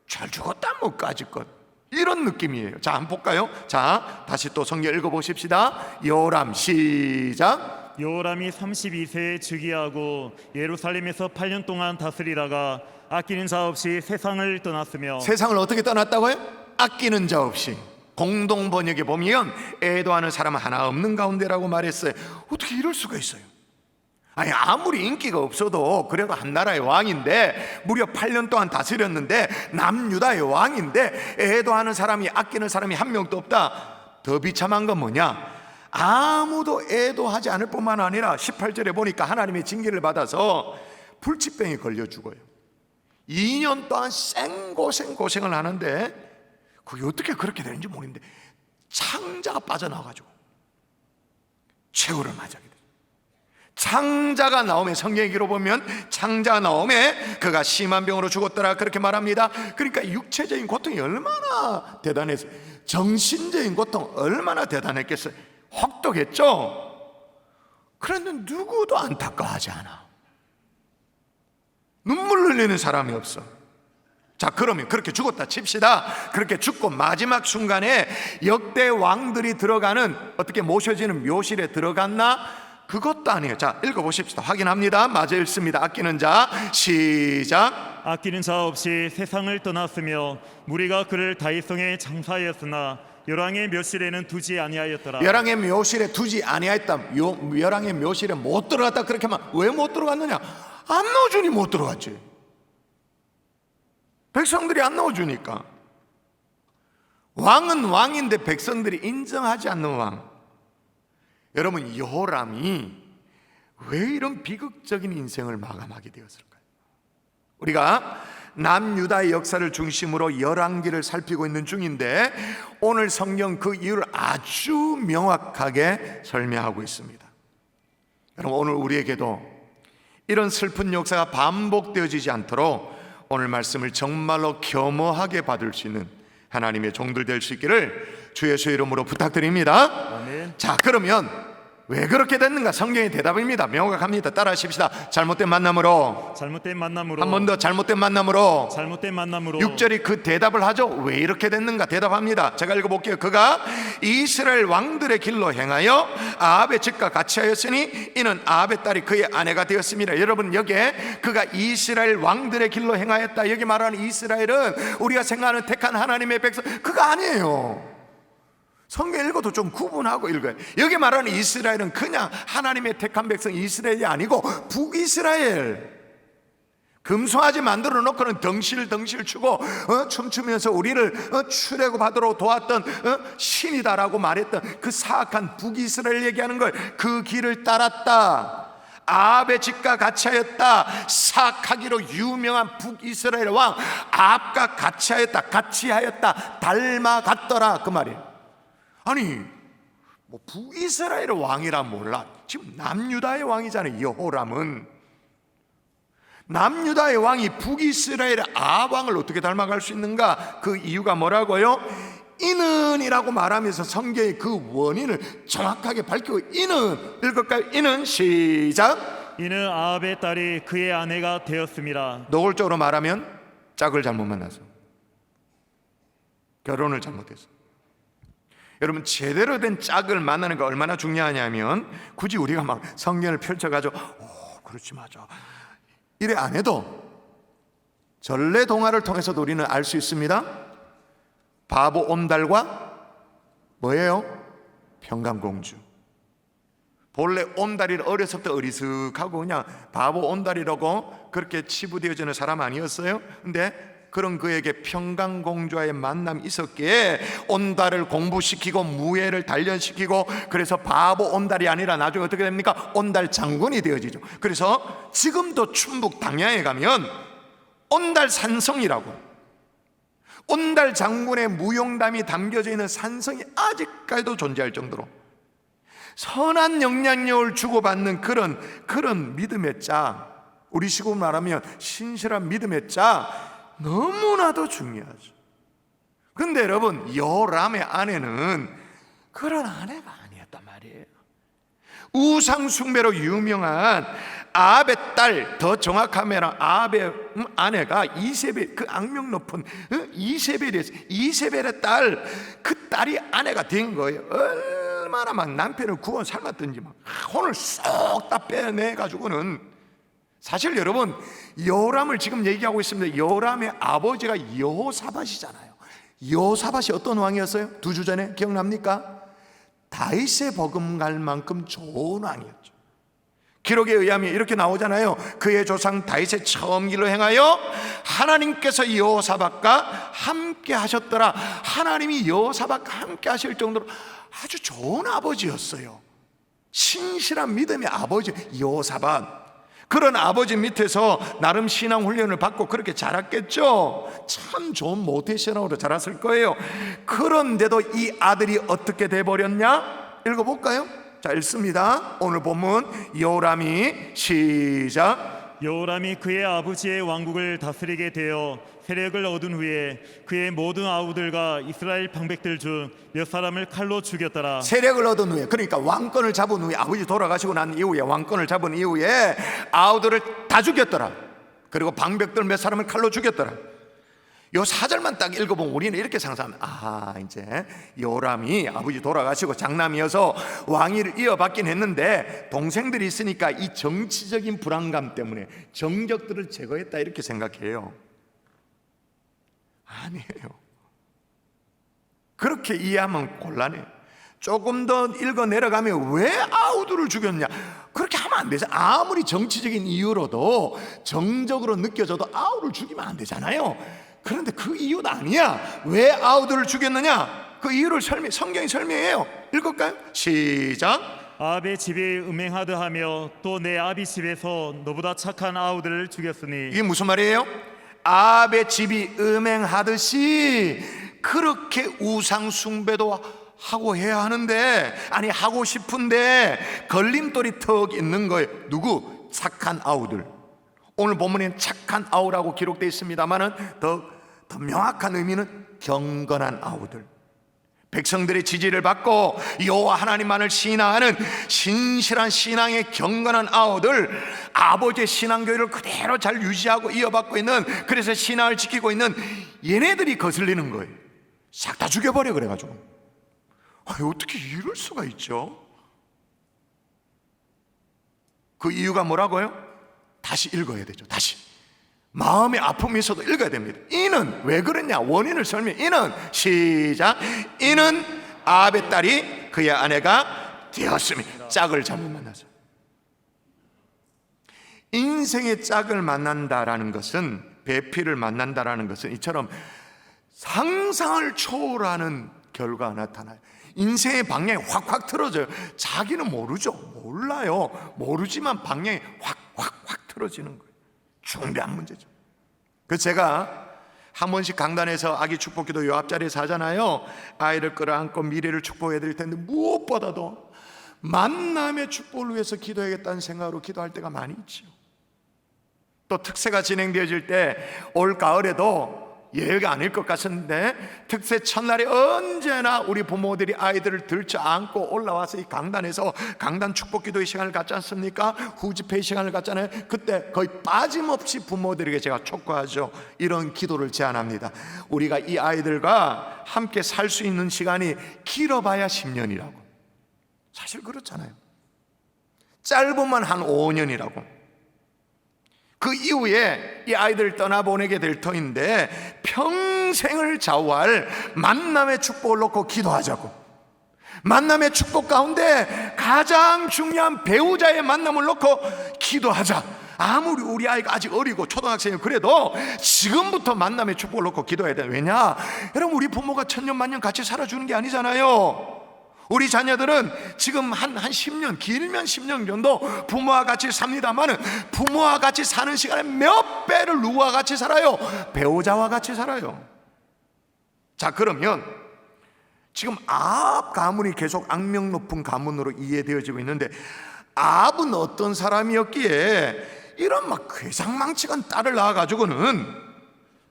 잘 죽었다 까짓것, 이런 느낌이에요. 자, 한번 볼까요? 자, 다시 또 성경 읽어보십시다. 여호람 시작. 여호람이 32세에 즉위하고 예루살렘에서 8년 동안 다스리다가 아끼는 자 없이 세상을 떠났으며. 세상을 어떻게 떠났다고요? 아끼는 자 없이. 공동 번역에 보면 애도하는 사람은 하나 없는 가운데라고 말했어요. 어떻게 이럴 수가 있어요? 아니, 아무리 인기가 없어도 그래도 한 나라의 왕인데, 무려 8년 동안 다스렸는데, 남유다의 왕인데 애도하는 사람이, 아끼는 사람이 한 명도 없다. 더 비참한 건 뭐냐? 아무도 애도하지 않을 뿐만 아니라 18절에 보니까 하나님의 징계를 받아서 불치병에 걸려 죽어요. 2년 동안 고생을 하는데 그게 어떻게 그렇게 되는지 모르겠는데 창자가 빠져나와가지고 최후를 맞이하게 돼요. 창자가 나오면, 성경의 기록 보면 창자가 나오면 그가 심한 병으로 죽었더라 그렇게 말합니다. 그러니까 육체적인 고통이 얼마나 대단했어요. 정신적인 고통 얼마나 대단했겠어요. 혹독했죠. 그런데 누구도 안타까워하지 않아. 눈물 흘리는 사람이 없어. 자, 그러면 그렇게 죽었다 칩시다. 그렇게 죽고 마지막 순간에 역대 왕들이 들어가는, 어떻게 모셔지는 묘실에 들어갔나? 그것도 아니에요. 자, 읽어보십시다. 확인합니다. 맞아 읽습니다. 아끼는 자 시작. 아끼는 자 없이 세상을 떠났으며 무리가 그를 다윗성에 장사하였으나 열왕의 묘실에는 두지 아니하였더라. 열왕의 묘실에 두지 아니하였다. 열왕의 묘실에 못 들어갔다 그렇게 하면 왜 못 들어갔느냐? 안 넣어주니 못 들어갔지. 백성들이 안 넣어주니까. 왕은 왕인데 백성들이 인정하지 않는 왕. 여러분, 여호람이 왜 이런 비극적인 인생을 마감하게 되었을까요? 우리가 남유다의 역사를 중심으로 열왕기를 살피고 있는 중인데 오늘 성경 그 이유를 아주 명확하게 설명하고 있습니다. 여러분, 오늘 우리에게도 이런 슬픈 역사가 반복되어지지 않도록 오늘 말씀을 정말로 겸허하게 받을 수 있는 하나님의 종들 될 수 있기를 주 예수의 이름으로 부탁드립니다. 아멘. 자, 그러면 왜 그렇게 됐는가? 성경의 대답입니다. 명확합니다. 따라하십시다. 잘못된 만남으로. 잘못된 만남으로. 한 번 더. 잘못된 만남으로. 잘못된 만남으로. 6절이 그 대답을 하죠. 왜 이렇게 됐는가? 대답합니다. 제가 읽어볼게요. 그가 이스라엘 왕들의 길로 행하여 아합의 집과 같이 하였으니 이는 아합의 딸이 그의 아내가 되었습니다. 여러분, 여기에 그가 이스라엘 왕들의 길로 행하였다, 여기 말하는 이스라엘은 우리가 생각하는 택한 하나님의 백성, 그거 아니에요. 성경 읽어도 좀 구분하고 읽어요. 여기 말하는 이스라엘은 그냥 하나님의 택한 백성 이스라엘이 아니고 북이스라엘, 금송아지 만들어 놓고는 덩실덩실 추고 춤추면서 우리를 출애굽하도록 도왔던 신이다라고 말했던 그 사악한 북이스라엘 얘기하는 걸, 그 길을 따랐다, 아합의 집과 같이 하였다, 사악하기로 유명한 북이스라엘 왕 아합과 같이 하였다, 닮아갔더라 그 말이에요. 아니, 뭐 북이스라엘 왕이라 몰라. 지금 남유다의 왕이잖아요. 여호람은 남유다의 왕이 북이스라엘 아합 왕을 어떻게 닮아갈 수 있는가? 그 이유가 뭐라고요? 이는이라고 말하면서 성경의 그 원인을 정확하게 밝히고, 이는 읽을까요? 이는 시작. 이는 아합의 딸이 그의 아내가 되었습니다. 노골적으로 말하면 짝을 잘못 만나서, 결혼을 잘못해서. 여러분, 제대로 된 짝을 만나는 게 얼마나 중요하냐면, 굳이 우리가 막 성경을 펼쳐가지고 그렇지 맞아 이래 안 해도 전래 동화를 통해서도 우리는 알 수 있습니다. 바보 온달과 뭐예요? 평강공주. 본래 온달이를 어렸을 때 어리숙하고 그냥 바보 온달이라고 그렇게 치부되어지는 사람 아니었어요? 근데 그런 그에게 평강공주와의 만남이 있었기에 온달을 공부시키고 무예를 단련시키고, 그래서 바보 온달이 아니라 나중에 어떻게 됩니까? 온달 장군이 되어지죠. 그래서 지금도 충북 당양에 가면 온달 산성이라고, 온달 장군의 무용담이 담겨져 있는 산성이 아직까지도 존재할 정도로 선한 영향력을 주고받는 그런 믿음의 짝, 우리 식으로 말하면 신실한 믿음의 짝, 너무나도 중요하죠. 그런데 여러분, 여호람의 아내는 그런 아내가 아니었단 말이에요. 우상 숭배로 유명한 아합의 딸, 더 정확하면 아합의 아내가 이세벨, 그 악명 높은 이세벨이었어요. 이세벨의 딸, 그 딸이 아내가 된 거예요. 얼마나 막 남편을 구워 삶았든지 막 혼을 쏙 다 빼내가지고는. 사실 여러분, 여호람을 지금 얘기하고 있습니다. 여호람의 아버지가 여호사밧이잖아요. 여호사밧이 어떤 왕이었어요? 2주 전에 기억납니까? 다윗의 버금갈 만큼 좋은 왕이었죠. 기록에 의하면 이렇게 나오잖아요. 그의 조상 다윗의 처음 길로 행하여 하나님께서 여호사밧과 함께 하셨더라. 하나님이 여호사밧과 함께 하실 정도로 아주 좋은 아버지였어요. 신실한 믿음의 아버지 여호사밧. 그런 아버지 밑에서 나름 신앙 훈련을 받고 그렇게 자랐겠죠. 참 좋은 모태신앙으로 자랐을 거예요. 그런데도 이 아들이 어떻게 돼버렸냐? 읽어볼까요? 자, 읽습니다. 오늘 본문 여호람이 시작. 여호람이 그의 아버지의 왕국을 다스리게 되어 세력을 얻은 후에 그의 모든 아우들과 이스라엘 방백들 중 몇 사람을 칼로 죽였더라. 세력을 얻은 후에, 그러니까 왕권을 잡은 후에, 아버지 돌아가시고 난 이후에 왕권을 잡은 이후에 아우들을 다 죽였더라. 그리고 방백들 몇 사람을 칼로 죽였더라. 요 4절만 딱 읽어보면 우리는 이렇게 상상합니다. 아, 이제 요람이 아버지 돌아가시고 장남이어서 왕위를 이어받긴 했는데 동생들이 있으니까 이 정치적인 불안감 때문에 정적들을 제거했다 이렇게 생각해요. 아니에요. 그렇게 이해하면 곤란해요. 조금 더 읽어 내려가면 왜 아우들을 죽였냐? 그렇게 하면 안 되죠. 아무리 정치적인 이유로도 정적으로 느껴져도 아우를 죽이면 안 되잖아요. 그런데 그 이유는 아니야. 왜 아우들을 죽였느냐? 그 이유를 성경이 설명해요. 읽을까요? 시작. 아합의 집이 음행하드 하며 또 내 아비 집에서 너보다 착한 아우들을 죽였으니. 이게 무슨 말이에요? 아합의 집이 음행하듯이 그렇게 우상 숭배도 하고 해야 하는데, 아니 하고 싶은데 걸림돌이 턱 있는 거예요. 누구? 착한 아우들. 오늘 본문에는 착한 아우라고 기록되어 있습니다만은 더 명확한 의미는 경건한 아우들. 백성들의 지지를 받고 여호와 하나님만을 신앙하는 신실한 신앙의 경건한 아우들, 아버지의 신앙교회를 그대로 잘 유지하고 이어받고 있는, 그래서 신앙을 지키고 있는 얘네들이 거슬리는 거예요. 싹 다 죽여버려. 그래가지고 어떻게 이럴 수가 있죠? 그 이유가 뭐라고요? 다시 읽어야 되죠. 다시 마음의 아픔이 있어도 읽어야 됩니다. 이는 왜 그랬냐? 원인을 설명해. 이는 시작. 이는 아합의 딸이 그의 아내가 되었으니. 짝을 잘못 만나서. 인생의 짝을 만난다라는 것은, 배필을 만난다라는 것은 이처럼 상상을 초월하는 결과가 나타나요. 인생의 방향이 확확 틀어져요. 자기는 모르죠. 몰라요. 모르지만 방향이 확 틀어지는 거예요. 중대한 문제죠. 그래서 제가 한 번씩 강단에서 아기 축복기도 요 앞자리에서 하잖아요. 아이를 끌어안고 미래를 축복해야 될 텐데 무엇보다도 만남의 축복을 위해서 기도해야겠다는 생각으로 기도할 때가 많이 있죠. 또 특세가 진행되어질 때 올 가을에도 예외가 아닐 것 같은데 특세 첫날에 언제나 우리 부모들이 아이들을 들쳐 안고 올라와서 이 강단에서 강단 축복기도의 시간을 갖지 않습니까? 후집회의 시간을 갖잖아요. 그때 거의 빠짐없이 부모들에게 제가 촉구하죠. 이런 기도를 제안합니다. 우리가 이 아이들과 함께 살 수 있는 시간이 길어봐야 10년이라고. 사실 그렇잖아요. 짧으면 한 5년이라고. 그 이후에 이 아이들을 떠나보내게 될 터인데 평생을 좌우할 만남의 축복을 놓고 기도하자고. 만남의 축복 가운데 가장 중요한 배우자의 만남을 놓고 기도하자. 아무리 우리 아이가 아직 어리고 초등학생이고 그래도 지금부터 만남의 축복을 놓고 기도해야 돼. 왜냐? 여러분, 우리 부모가 천년만년 같이 살아주는 게 아니잖아요. 우리 자녀들은 지금 한 10년, 길면 10년 정도 부모와 같이 삽니다만은 부모와 같이 사는 시간에 몇 배를 누구와 같이 살아요? 배우자와 같이 살아요. 자, 그러면 지금 아합 가문이 계속 악명 높은 가문으로 이해되어지고 있는데, 아합은 어떤 사람이었기에 이런 막 괴상망측한 딸을 낳아가지고는,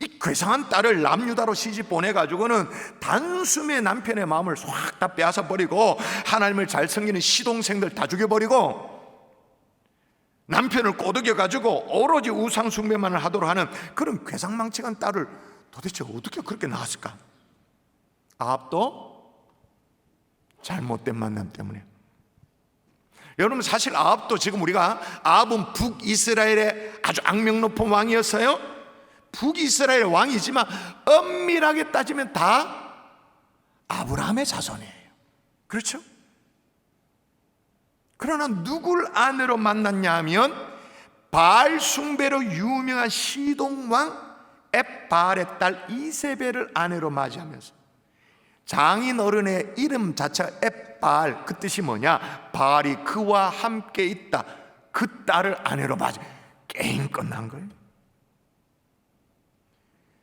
이 괴상한 딸을 남유다로 시집 보내가지고는 단숨에 남편의 마음을 싹 다 빼앗아 버리고 하나님을 잘 섬기는 시동생들 다 죽여버리고 남편을 꼬드겨가지고 오로지 우상숭배만을 하도록 하는 그런 괴상망측한 딸을 도대체 어떻게 그렇게 낳았을까? 아합도 잘못된 만남 때문에. 여러분, 사실 아합도 지금 우리가, 아합은 북이스라엘의 아주 악명 높은 왕이었어요. 북이스라엘 왕이지만 엄밀하게 따지면 다 아브라함의 자손이에요. 그렇죠? 그러나 누굴 아내로 만났냐 하면 바알 숭배로 유명한 시동왕 앱바알의 딸 이세벨을 아내로 맞이하면서, 장인 어른의 이름 자체가 앱바알, 그 뜻이 뭐냐? 바알이 그와 함께 있다, 그 딸을 아내로 맞이. 게임 끝난 거예요.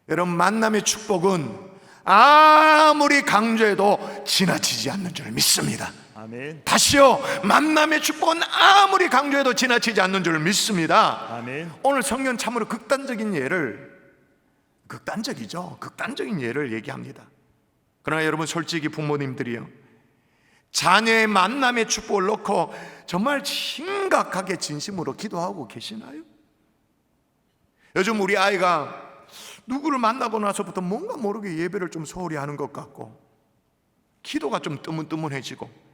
여러분, 만남의 축복은 아무리 강조해도 지나치지 않는 줄 믿습니다. 아멘. 다시요, 만남의 축복은 아무리 강조해도 지나치지 않는 줄 믿습니다. 아멘. 오늘 성경 참으로 극단적인 예를, 극단적인 예를 얘기합니다. 그러나 여러분, 솔직히 부모님들이요, 자녀의 만남의 축복을 놓고 정말 심각하게 진심으로 기도하고 계시나요? 요즘 우리 아이가 누구를 만나고 나서부터 뭔가 모르게 예배를 좀 소홀히 하는 것 같고, 기도가 좀 뜨문뜨문해지고,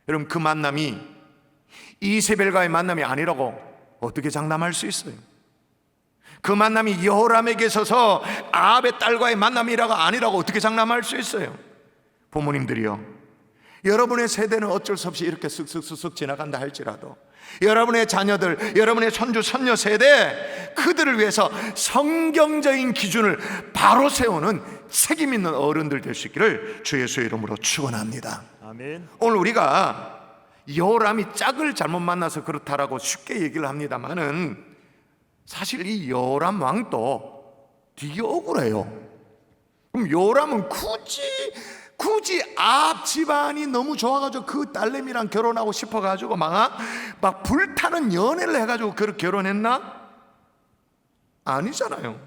여러분, 그 만남이 이세벨과의 만남이 아니라고 어떻게 장담할 수 있어요? 그 만남이 여호람에게 있어서 아합의 딸과의 만남이라고 아니라고 어떻게 장담할 수 있어요? 부모님들이요, 여러분의 세대는 어쩔 수 없이 이렇게 쓱쓱쓱쓱 지나간다 할지라도 여러분의 자녀들, 여러분의 손주 손녀 세대, 그들을 위해서 성경적인 기준을 바로 세우는 책임 있는 어른들 될 수 있기를 주 예수의 이름으로 축원합니다. 아멘. 오늘 우리가 여호람이 짝을 잘못 만나서 그렇다라고 쉽게 얘기를 합니다만은, 사실 이 여호람 왕도 되게 억울해요. 그럼 여호람은 굳이 아합 집안이 너무 좋아가지고 그 딸내미랑 결혼하고 싶어가지고 막 불타는 연애를 해가지고 그렇게 결혼했나? 아니잖아요.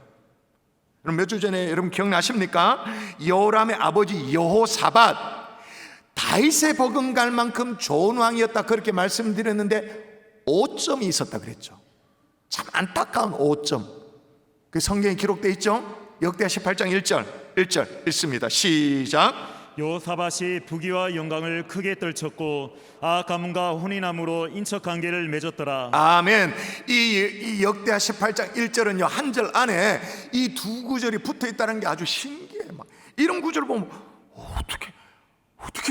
그럼 몇 주 전에 여러분 기억나십니까? 여호람의 아버지 여호사밧, 다윗의 버금갈 만큼 좋은 왕이었다 그렇게 말씀드렸는데 오점이 있었다 그랬죠. 참 안타까운 오점. 그 성경에 기록되어 있죠? 역대하 18장 1절 읽습니다. 시작. 여호사밧이 부귀와 영광을 크게 떨쳤고 아합 가문과 혼인함으로 인척 관계를 맺었더라. 아멘. 이 역대하 18장 1절은요, 한 절 안에 이 두 구절이 붙어 있다는 게 아주 신기해. 막 이런 구절을 보면 어떻게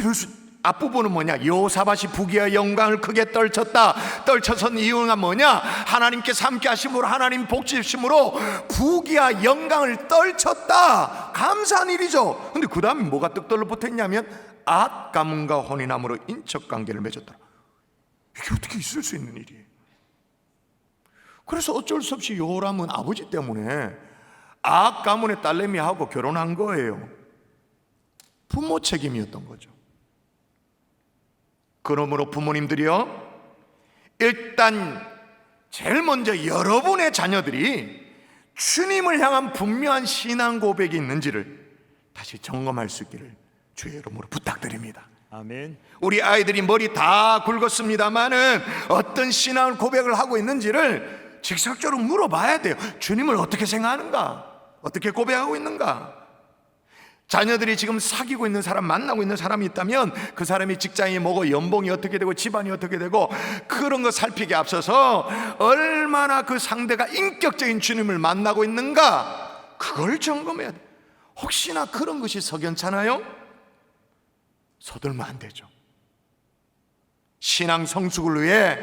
이럴 수? 앞부분은 뭐냐? 여호사밧이 부귀와 영광을 크게 떨쳐선 이유가 뭐냐? 하나님께서 함께 하심으로, 하나님 복지 주심으로 부귀와 영광을 떨쳤다. 감사한 일이죠. 근데 그 다음에 뭐가 떡떨러 붙어있냐면 아합 가문과 혼인함으로 인척관계를 맺었더라. 이게 어떻게 있을 수 있는 일이에요? 그래서 어쩔 수 없이 여호람은 아버지 때문에 아합 가문의 딸내미하고 결혼한 거예요. 부모 책임이었던 거죠. 그러므로 부모님들이요, 일단 제일 먼저 여러분의 자녀들이 주님을 향한 분명한 신앙 고백이 있는지를 다시 점검할 수 있기를 주의 이름으로 부탁드립니다. 아멘. 우리 아이들이 머리 다 굵었습니다마는 어떤 신앙을 고백을 하고 있는지를 직접적으로 물어봐야 돼요. 주님을 어떻게 생각하는가? 어떻게 고백하고 있는가? 자녀들이 지금 사귀고 있는 사람, 만나고 있는 사람이 있다면 그 사람이 직장이 뭐고 연봉이 어떻게 되고 집안이 어떻게 되고 그런 거 살피기에 앞서서 얼마나 그 상대가 인격적인 주님을 만나고 있는가, 그걸 점검해야 돼. 혹시나 그런 것이 석연찮아요? 서둘면 안 되죠. 신앙 성숙을 위해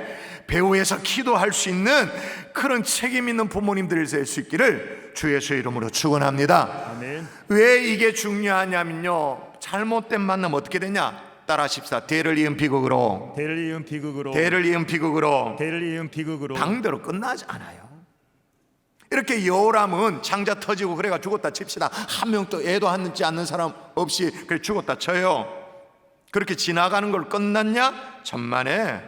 배후에서 기도할 수 있는 그런 책임 있는 부모님들이 될 수 있기를 주 예수의 이름으로 축원합니다. 아멘. 왜 이게 중요하냐면요, 잘못된 만남 어떻게 되냐? 따라하십시다. 대를 이은 비극으로, 대를 이은 비극으로, 대를 이은 비극으로, 대를 이은 비극으로 당대로 끝나지 않아요. 이렇게 여호람은 창자 터지고 그래가 죽었다 칩시다. 한 명도 애도 하지 않는 사람 없이 그래 죽었다 쳐요. 그렇게 지나가는 걸 끝났냐? 천만에.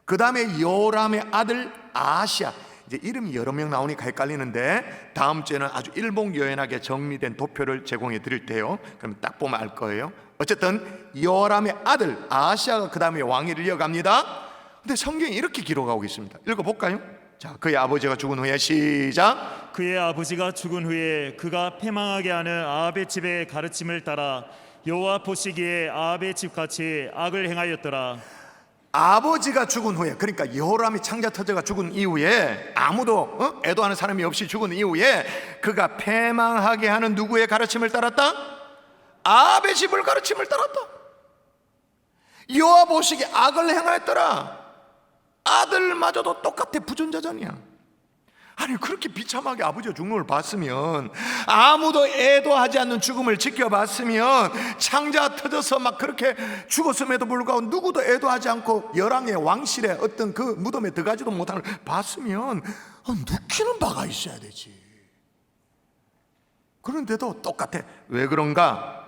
그 다음에 여호람의 아들 아하시야, 이제 이름이 여러 명 나오니까 헷갈리는데 다음 주에는 아주 일목요연하게 정리된 도표를 제공해 드릴 테요. 그럼 딱 보면 알 거예요. 어쨌든 여호람의 아들 아하시야가 그 다음에 왕위를 이어갑니다. 근데 성경이 이렇게 기록하고 있습니다. 읽어볼까요? 자, 그의 아버지가 죽은 후에 시작. 그의 아버지가 죽은 후에 그가 패망하게 하는 아합의 집의 가르침을 따라 여호와 보시기에 아합의 집같이 악을 행하였더라. 아버지가 죽은 후에, 그러니까 여호람이 창자 터제가 죽은 이후에 아무도 애도하는 사람이 없이 죽은 이후에 그가 패망하게 하는 누구의 가르침을 따랐다? 아합의 집을 가르침을 따랐다. 여호와 보시기에 악을 행하였더라. 아들마저도 똑같아 부존자전이야. 아니 그렇게 비참하게 아버지가 죽는 걸 봤으면, 아무도 애도하지 않는 죽음을 지켜봤으면, 창자 터져서 막 그렇게 죽었음에도 불구하고 누구도 애도하지 않고 열왕의 왕실의 어떤 그 무덤에 들어가지도 못하는 걸 봤으면 느끼는 바가 있어야 되지. 그런데도 똑같아. 왜 그런가?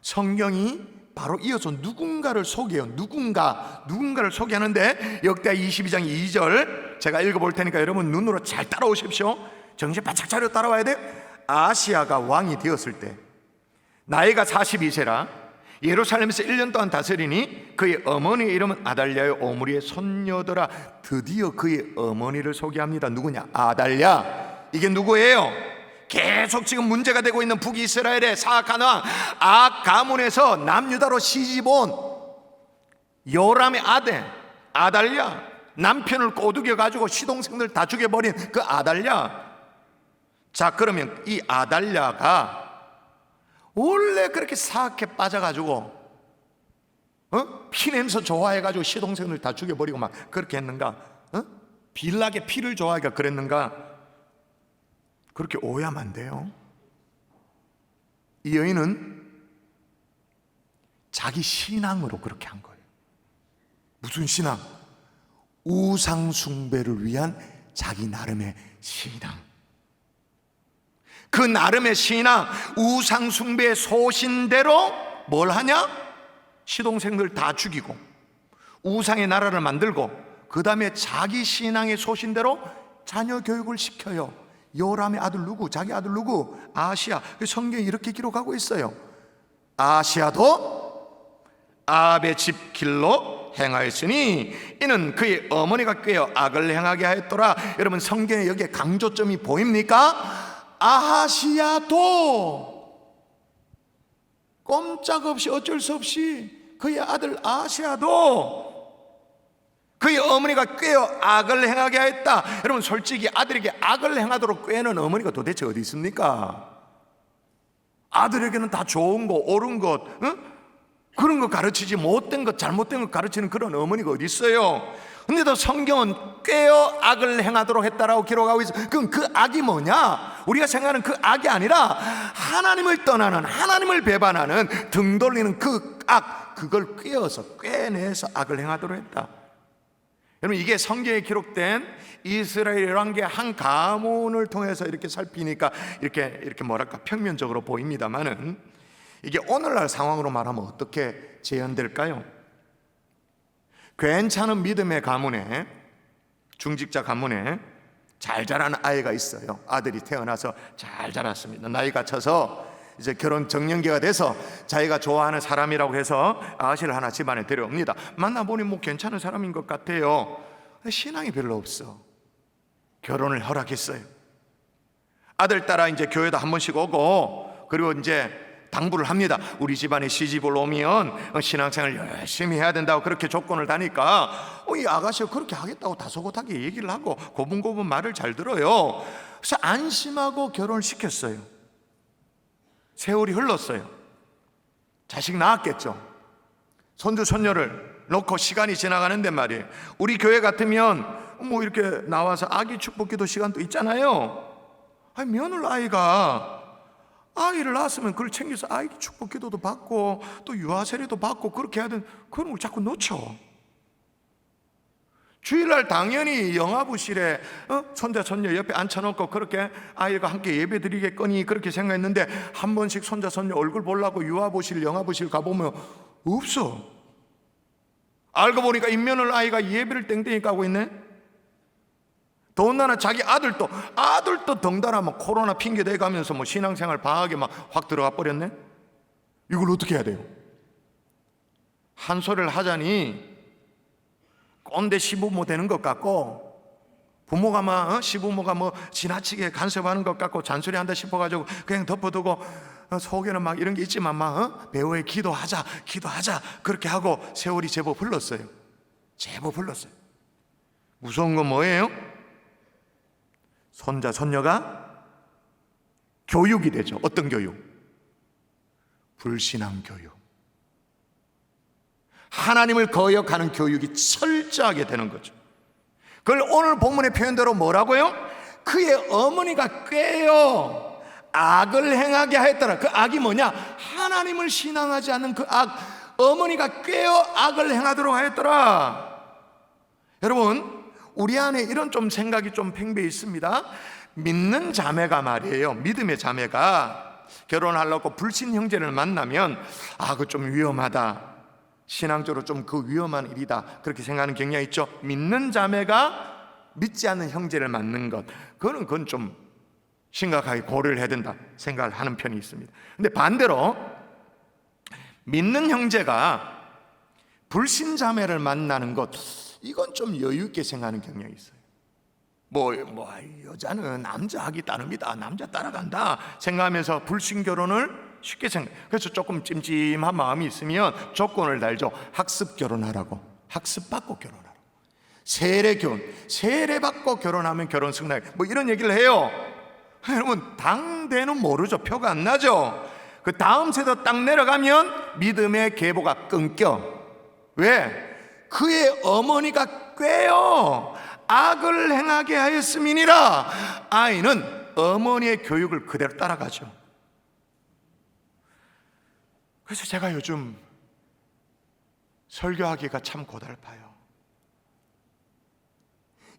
성경이 바로 이어서 누군가를 소개해요. 누군가를 소개하는데, 역대하 22장 2절 제가 읽어볼 테니까 여러분 눈으로 잘 따라오십시오. 정신 바짝 차려 따라와야 돼. 아시아가 왕이 되었을 때 나이가 42세라 예루살렘에서 1년 동안 다스리니 그의 어머니의 이름은 아달랴의 오므리의 손녀더라. 드디어 그의 어머니를 소개합니다. 누구냐? 아달랴. 이게 누구예요? 계속 지금 문제가 되고 있는 북이스라엘의 사악한 왕 악가문에서 남유다로 시집온 요람의 아들 아달랴, 남편을 꼬드겨 가지고 시동생들 다 죽여버린 그 아달랴. 자, 그러면 이 아달랴가 원래 그렇게 사악해 빠져가지고 피냄새 좋아해가지고 시동생들 다 죽여버리고 막 그렇게 했는가? 빌락의 피를 좋아하니까 그랬는가? 그렇게 오해하면 안 돼요. 이 여인은 자기 신앙으로 그렇게 한 거예요. 무슨 신앙? 우상 숭배를 위한 자기 나름의 신앙. 그 나름의 신앙, 우상 숭배의 소신대로 뭘 하냐? 시동생들 다 죽이고 우상의 나라를 만들고, 그 다음에 자기 신앙의 소신대로 자녀 교육을 시켜요. 요람의 아들 누구? 자기 아들 누구? 아시아. 성경이 이렇게 기록하고 있어요. 아시아도 아합의 집 길로 행하였으니 이는 그의 어머니가 꾀어 악을 행하게 하였더라. 여러분 성경에 여기에 강조점이 보입니까? 아하시아도 꼼짝없이 어쩔 수 없이 그의 아들 아시아도 그의 어머니가 꾀어 악을 행하게 하였다. 여러분 솔직히 아들에게 악을 행하도록 꾀는 어머니가 도대체 어디 있습니까? 아들에게는 다 좋은 거, 옳은 것, 그런 거 가르치지, 못된 것, 잘못된 것 가르치는 그런 어머니가 어디 있어요? 근데도 성경은 꾀어 악을 행하도록 했다라고 기록하고 있어요. 그럼 그 악이 뭐냐? 우리가 생각하는 그 악이 아니라 하나님을 떠나는, 하나님을 배반하는, 등 돌리는 그 악, 그걸 꾀어서 꾀내서 악을 행하도록 했다. 여러분 이게 성경에 기록된 이스라엘 열왕기의 한 가문을 통해서 이렇게 살피니까 이렇게 뭐랄까 평면적으로 보입니다만은, 이게 오늘날 상황으로 말하면 어떻게 재현될까요? 괜찮은 믿음의 가문에, 중직자 가문에 잘 자란 아이가 있어요. 아들이 태어나서 잘 자랐습니다. 나이가 차서 이제 결혼 정년기가 돼서 자기가 좋아하는 사람이라고 해서 아씨를 하나 집안에 데려옵니다. 만나보니 뭐 괜찮은 사람인 것 같아요. 신앙이 별로 없어. 결혼을 허락했어요. 아들 따라 이제 교회도 한 번씩 오고, 그리고 이제 당부를 합니다. 우리 집안에 시집을 오면 신앙생활 열심히 해야 된다고 그렇게 조건을 다니까 이 아가씨가 그렇게 하겠다고 다소곳하게 얘기를 하고 고분고분 말을 잘 들어요. 그래서 안심하고 결혼을 시켰어요. 세월이 흘렀어요. 자식 낳았겠죠. 손주 손녀를 놓고 시간이 지나가는데 말이에요. 우리 교회 같으면 뭐 이렇게 나와서 아기 축복기도 시간도 있잖아요. 아니 며느라이가 아이를 낳았으면 그걸 챙겨서 아이 축복기도도 받고 또 유아 세례도 받고 그렇게 해야 되는 그런 걸 자꾸 놓쳐. 주일날 당연히 영아부실에 손자 손녀 옆에 앉혀놓고 그렇게 아이가 함께 예배 드리겠거니 그렇게 생각했는데, 한 번씩 손자 손녀 얼굴 보려고 유아부실 영아부실 가보면 없어. 알고 보니까 인면을 아이가 예배를 땡땡이 까고 있네. 더군다나 자기 아들도 덩달아 뭐 코로나 핑계 대가면서 뭐 신앙생활 방학에 막 확 들어가 버렸네. 이걸 어떻게 해야 돼요? 한 소리를 하자니 꼰대 시부모 되는 것 같고, 부모가 막 시부모가 뭐 지나치게 간섭하는 것 같고 잔소리한다 싶어가지고 그냥 덮어두고 속에는 막 이런 게 있지만 막 배우에 기도하자 그렇게 하고 세월이 제법 흘렀어요. 무서운 건 뭐예요? 손자 손녀가 교육이 되죠. 어떤 교육? 불신앙 교육. 하나님을 거역하는 교육이 철저하게 되는 거죠. 그걸 오늘 본문의 표현대로 뭐라고요? 그의 어머니가 꾀어 악을 행하게 하였더라. 그 악이 뭐냐? 하나님을 신앙하지 않는 그 악, 어머니가 꾀어 악을 행하도록 하였더라. 여러분, 우리 안에 이런 좀 생각이 좀 팽배해 있습니다. 믿는 자매가 말이에요, 믿음의 자매가 결혼하려고 불신 형제를 만나면 그거 좀 위험하다, 신앙적으로 좀 그 위험한 일이다, 그렇게 생각하는 경향이 있죠. 믿는 자매가 믿지 않는 형제를 만난 것, 그건 좀 심각하게 고려를 해야 된다 생각을 하는 편이 있습니다. 근데 반대로 믿는 형제가 불신 자매를 만나는 것, 이건 좀 여유 있게 생각하는 경향이 있어요. 여자는 남자 하기 따릅니다, 남자 따라간다 생각하면서 불신 결혼을 쉽게 생각. 그래서 조금 찜찜한 마음이 있으면 조건을 달죠. 학습 결혼하라고, 학습 받고 결혼하라고, 세례 교훈, 세례 받고 결혼하면 결혼 승낙, 이런 얘기를 해요. 여러분, 당대는 모르죠. 표가 안 나죠. 그 다음 세대 딱 내려가면 믿음의 계보가 끊겨. 왜? 그의 어머니가 꾀어 악을 행하게 하였음이니라. 아이는 어머니의 교육을 그대로 따라가죠. 그래서 제가 요즘 설교하기가 참 고달파요.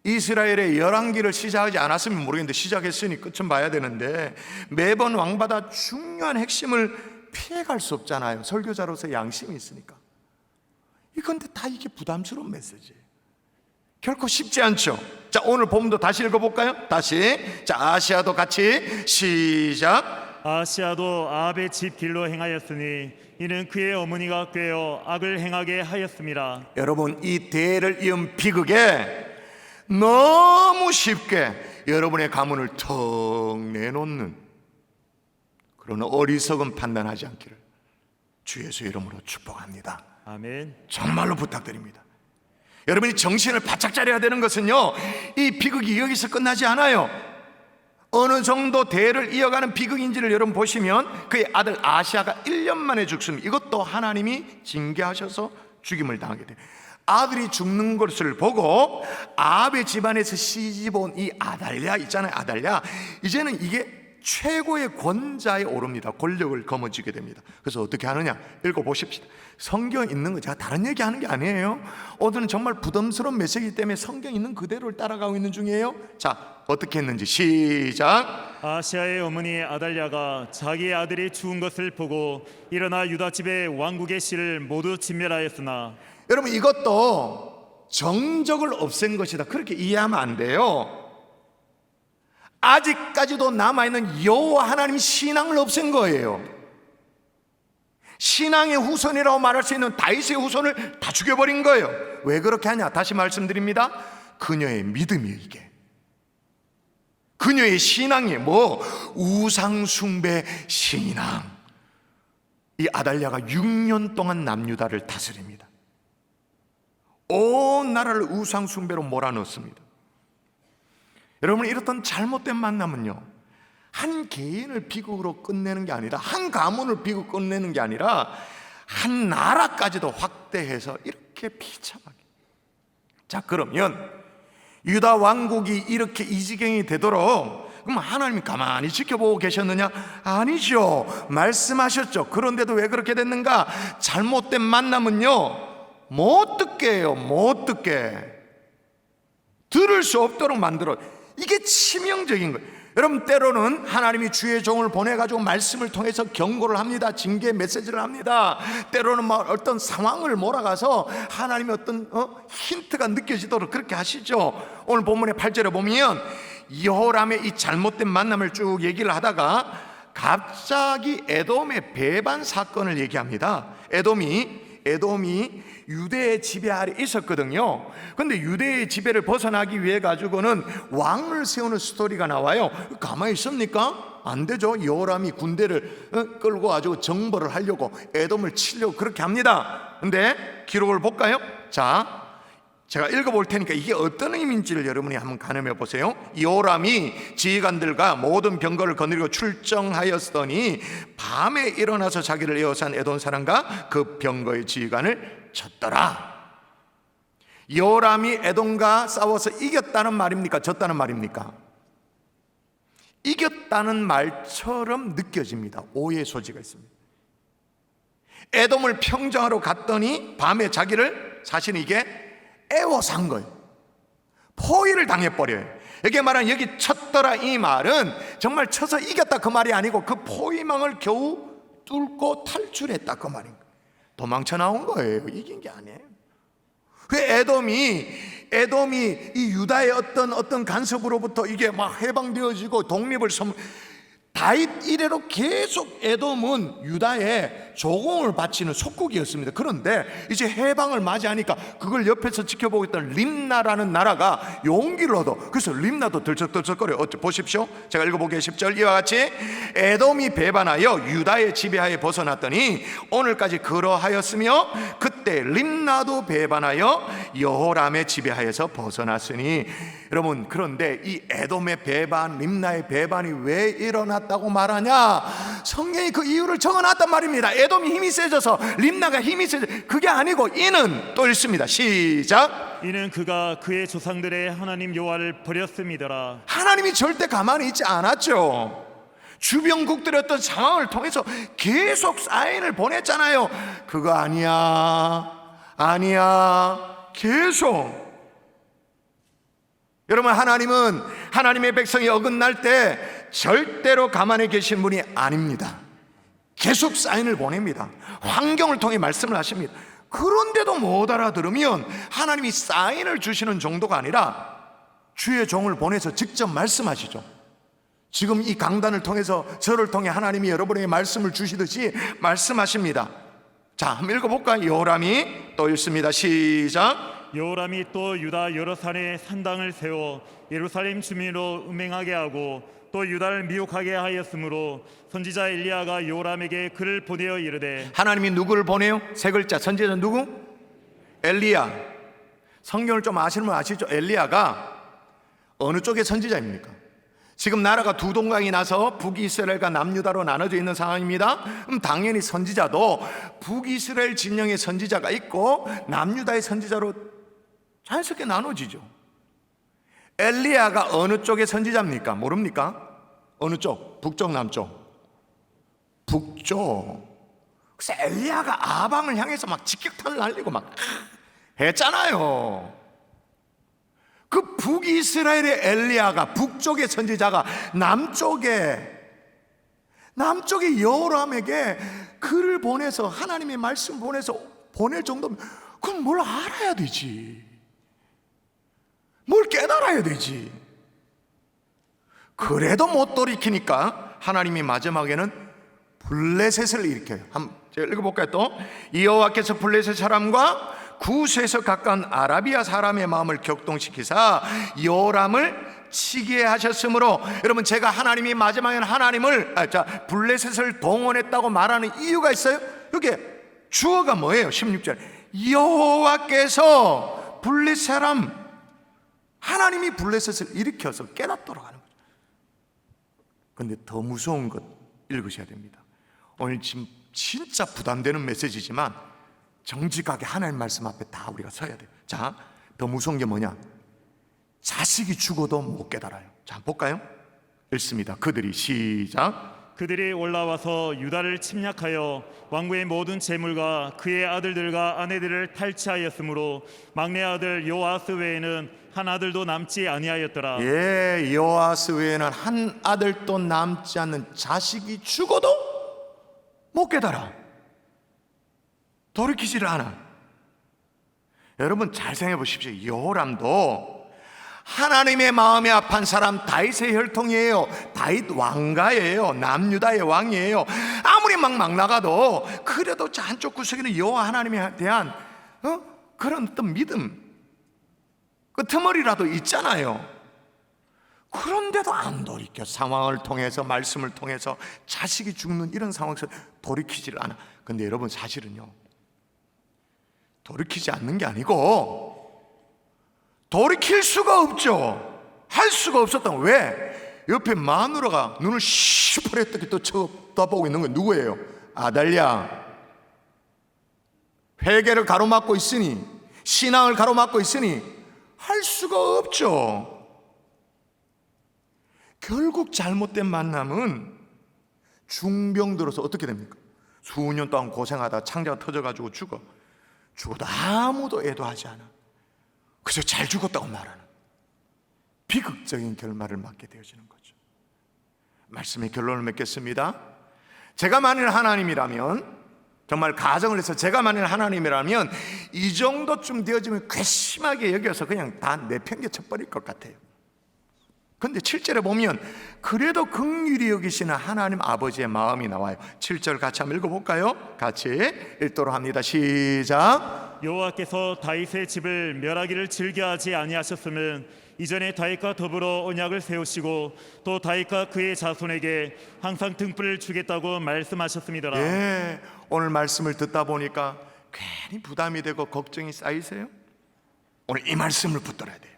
이스라엘의 열왕기를 시작하지 않았으면 모르겠는데 시작했으니 끝은 봐야 되는데 매번 왕마다 중요한 핵심을 피해갈 수 없잖아요. 설교자로서 양심이 있으니까. 이건데 다 이게 부담스러운 메시지예요. 결코 쉽지 않죠. 자, 오늘 본문도 다시 읽어볼까요? 다시. 자, 아시아도 같이 시작. 아시아도 아합의 집 길로 행하였으니 이는 그의 어머니가 꾀어 악을 행하게 하였음이라. 여러분, 이 대를 이은 비극에 너무 쉽게 여러분의 가문을 턱 내놓는 그런 어리석은 판단하지 않기를 주 예수 이름으로 축복합니다. 아멘. 정말로 부탁드립니다. 여러분이 정신을 바짝 차려야 되는 것은요, 이 비극이 여기서 끝나지 않아요. 어느 정도 대를 이어가는 비극인지를 여러분 보시면 그의 아들 아시아가 1년 만에 죽습니다. 이것도 하나님이 징계하셔서 죽임을 당하게 돼요. 아들이 죽는 것을 보고 아합의 집안에서 시집온 이 아달랴 있잖아요, 아달랴, 이제는 이게 최고의 권자에 오릅니다. 권력을 거머쥐게 됩니다. 그래서 어떻게 하느냐, 읽어보십시다. 성경 있는 거 제가 다른 얘기 하는 게 아니에요. 오늘은 정말 부담스러운 메시지 때문에 성경 있는 그대로를 따라가고 있는 중이에요. 자, 어떻게 했는지 시작. 아시아의 어머니 아달랴가 자기의 아들이 죽은 것을 보고 일어나 유다 집의 왕국의 씨를 모두 진멸하였으나. 여러분, 이것도 정적을 없앤 것이다, 그렇게 이해하면 안 돼요. 아직까지도 남아있는 여호와 하나님 신앙을 없앤 거예요. 신앙의 후손이라고 말할 수 있는 다윗의 후손을 다 죽여버린 거예요. 왜 그렇게 하냐, 다시 말씀드립니다. 그녀의 믿음이에요. 이게 그녀의 신앙이 우상숭배 신앙. 이 아달랴가 6년 동안 남유다를 다스립니다. 온 나라를 우상숭배로 몰아넣습니다. 여러분, 이렇던 잘못된 만남은요, 한 개인을 비극으로 끝내는 게 아니라, 한 가문을 비극 끝내는 게 아니라 한 나라까지도 확대해서 이렇게 비참하게. 자, 그러면 유다 왕국이 이렇게 이 지경이 되도록 그럼 하나님이 가만히 지켜보고 계셨느냐? 아니죠. 말씀하셨죠. 그런데도 왜 그렇게 됐는가? 잘못된 만남은요, 못 듣게 해요. 못 듣게, 들을 수 없도록 만들어. 이게 치명적인 거예요. 여러분, 때로는 하나님이 주의 종을 보내가지고 말씀을 통해서 경고를 합니다. 징계 메시지를 합니다. 때로는 어떤 상황을 몰아가서 하나님의 어떤 힌트가 느껴지도록 그렇게 하시죠. 오늘 본문의 8절에 보면 여호람의 이 잘못된 만남을 쭉 얘기를 하다가 갑자기 에돔의 배반 사건을 얘기합니다. 에돔이 유대의 지배 아래 있었거든요. 근데 유대의 지배를 벗어나기 위해 가지고는 왕을 세우는 스토리가 나와요. 가만히 있습니까? 안 되죠. 여호람이 군대를 끌고 가지고 정벌을 하려고 에돔을 치려고 그렇게 합니다. 근데 기록을 볼까요? 자, 제가 읽어볼 테니까 이게 어떤 의미인지를 여러분이 한번 가늠해 보세요. 여호람이 지휘관들과 모든 병거를 거느리고 출정하였더니 밤에 일어나서 자기를 에워싼 에돔 사람과 그 병거의 지휘관을 쳤더라. 여호람이 에돔과 싸워서 이겼다는 말입니까? 졌다는 말입니까? 이겼다는 말처럼 느껴집니다. 오해의 소지가 있습니다. 에돔을 평정하러 갔더니 밤에 자기를 사실은 이게 애워싼 거예요. 포위를 당해버려요. 여기 말한 여기 쳤더라 이 말은 정말 쳐서 이겼다 그 말이 아니고 그 포위망을 겨우 뚫고 탈출했다 그 말입니다. 도망쳐 나온 거예요. 이긴 게 아니에요. 그 에돔이 이 유다의 어떤 간섭으로부터 이게 막 해방되어지고 독립을 다윗 이래로 계속 에돔은 유다에 조공을 바치는 속국이었습니다. 그런데 이제 해방을 맞이하니까 그걸 옆에서 지켜보고 있던 림나라는 나라가 용기를 얻어. 그래서 림나도 들썩들썩거려요. 보십시오. 제가 읽어보기에 10절 이와 같이 에돔이 배반하여 유다의 지배하에 벗어났더니 오늘까지 그러하였으며 그때 림나도 배반하여 여호람의 지배하에서 벗어났으니. 여러분, 그런데 이 에돔의 배반, 림나의 배반이 왜 일어났다고 말하냐? 성경이 그 이유를 적어놨단 말입니다. 에돔이 힘이 세져서, 림나가 힘이 세져. 그게 아니고 이는 또 읽습니다. 시작. 이는 그가 그의 조상들의 하나님 여호와를 버렸음이더라. 하나님이 절대 가만히 있지 않았죠. 주변국들의 어떤 상황을 통해서 계속 사인을 보냈잖아요. 그거 아니야, 계속. 여러분, 하나님은 하나님의 백성이 어긋날 때 절대로 가만히 계신 분이 아닙니다. 계속 사인을 보냅니다. 환경을 통해 말씀을 하십니다. 그런데도 못 알아들으면 하나님이 사인을 주시는 정도가 아니라 주의 종을 보내서 직접 말씀하시죠. 지금 이 강단을 통해서 저를 통해 하나님이 여러분에게 말씀을 주시듯이 말씀하십니다. 자, 한번 읽어볼까요? 여호람이 또 읽습니다. 시작. 여호람이 또 유다 여러 산에 산당을 세워 예루살렘 주민으로 음행하게 하고 또 유다를 미혹하게 하였으므로 선지자 엘리야가 여호람에게 글을 보내어 이르되. 하나님이 누구를 보내요? 세 글자. 선지자 누구? 엘리야. 성경을 좀 아시는 분 아시죠? 엘리야가 어느 쪽의 선지자입니까? 지금 나라가 두 동강이 나서 북이스라엘과 남유다로 나눠져 있는 상황입니다. 그럼 당연히 선지자도 북이스라엘 진영의 선지자가 있고 남유다의 선지자로 자연스럽게 나눠지죠. 엘리야가 어느 쪽의 선지자입니까? 모릅니까? 어느 쪽? 북쪽, 남쪽? 북쪽. 그래서 엘리야가 아방을 향해서 막 직격탄을 날리고 막 했잖아요. 그 북이스라엘의 엘리야가, 북쪽의 선지자가 남쪽의 여호람에게 글을 보내서 하나님의 말씀 보내서 보낼 정도면 그럼 뭘 알아야 되지, 뭘 깨달아야 되지. 그래도 못 돌이키니까 하나님이 마지막에는 블레셋을 일으켜요. 한번 제가 읽어볼까요? 또 여호와께서 블레셋 사람과 구스에서 가까운 아라비아 사람의 마음을 격동시키사 여호람을 치게 하셨으므로. 여러분, 제가 하나님이 마지막에는 블레셋을 동원했다고 말하는 이유가 있어요. 여기 주어가 뭐예요? 16절 여호와께서 블레셋 사람, 하나님이 블레셋을 일으켜서 깨닫도록 하는 거죠. 그런데 더 무서운 것 읽으셔야 됩니다. 오늘 지금 진짜 부담되는 메시지지만 정직하게 하나님 말씀 앞에 다 우리가 서야 돼요. 자, 더 무서운 게 뭐냐? 자식이 죽어도 못 깨달아요. 자, 볼까요? 읽습니다. 그들이 시작. 그들이 올라와서 유다를 침략하여 왕국의 모든 재물과 그의 아들들과 아내들을 탈취하였으므로 막내 아들 요아스 외에는 한 아들도 남지 아니하였더라. 예, 요아스 외에는 한 아들도 남지 않는 자식이 죽어도 못 깨달아. 돌이키지를 않아. 여러분, 잘 생각해 보십시오. 여호람도 하나님의 마음에 합한 사람, 다윗의 혈통이에요. 다윗 왕가예요. 남유다의 왕이에요. 아무리 막 나가도 그래도 한쪽 구석에는 여호와 하나님에 대한 그런 어떤 믿음, 그 틈머리라도 있잖아요. 그런데도 안 돌이켜. 상황을 통해서, 말씀을 통해서 자식이 죽는 이런 상황에서 돌이키지를 않아. 근데 여러분, 사실은요, 돌이키지 않는 게 아니고 돌이킬 수가 없죠. 할 수가 없었던. 왜? 옆에 마누라가 눈을 시퍼랬더니 또 쳐다보고 있는 건 누구예요? 아달랴. 회개를 가로막고 있으니, 신앙을 가로막고 있으니 할 수가 없죠. 결국 잘못된 만남은 중병 들어서 어떻게 됩니까? 수년 동안 고생하다 창자가 터져가지고 죽어도 아무도 애도하지 않아. 그저 잘 죽었다고 말하는 비극적인 결말을 맞게 되어지는 거죠. 말씀의 결론을 맺겠습니다. 제가 만일 하나님이라면, 정말 가정을 해서 제가 만일 하나님이라면 이 정도쯤 되어지면 괘씸하게 여겨서 그냥 다 내팽개쳐 버릴 것 같아요. 근데 7절에 보면 그래도 긍휼히 여기시는 하나님 아버지의 마음이 나와요. 7절 같이 한번 읽어볼까요? 같이 읽도록 합니다. 시작. 여호와께서 다윗의 집을 멸하기를 즐겨하지 아니하셨으면 이전에 다윗과 더불어 언약을 세우시고 또 다윗과 그의 자손에게 항상 등불을 주겠다고 말씀하셨습니다. 예, 오늘 말씀을 듣다 보니까 괜히 부담이 되고 걱정이 쌓이세요? 오늘 이 말씀을 붙들어야 돼요.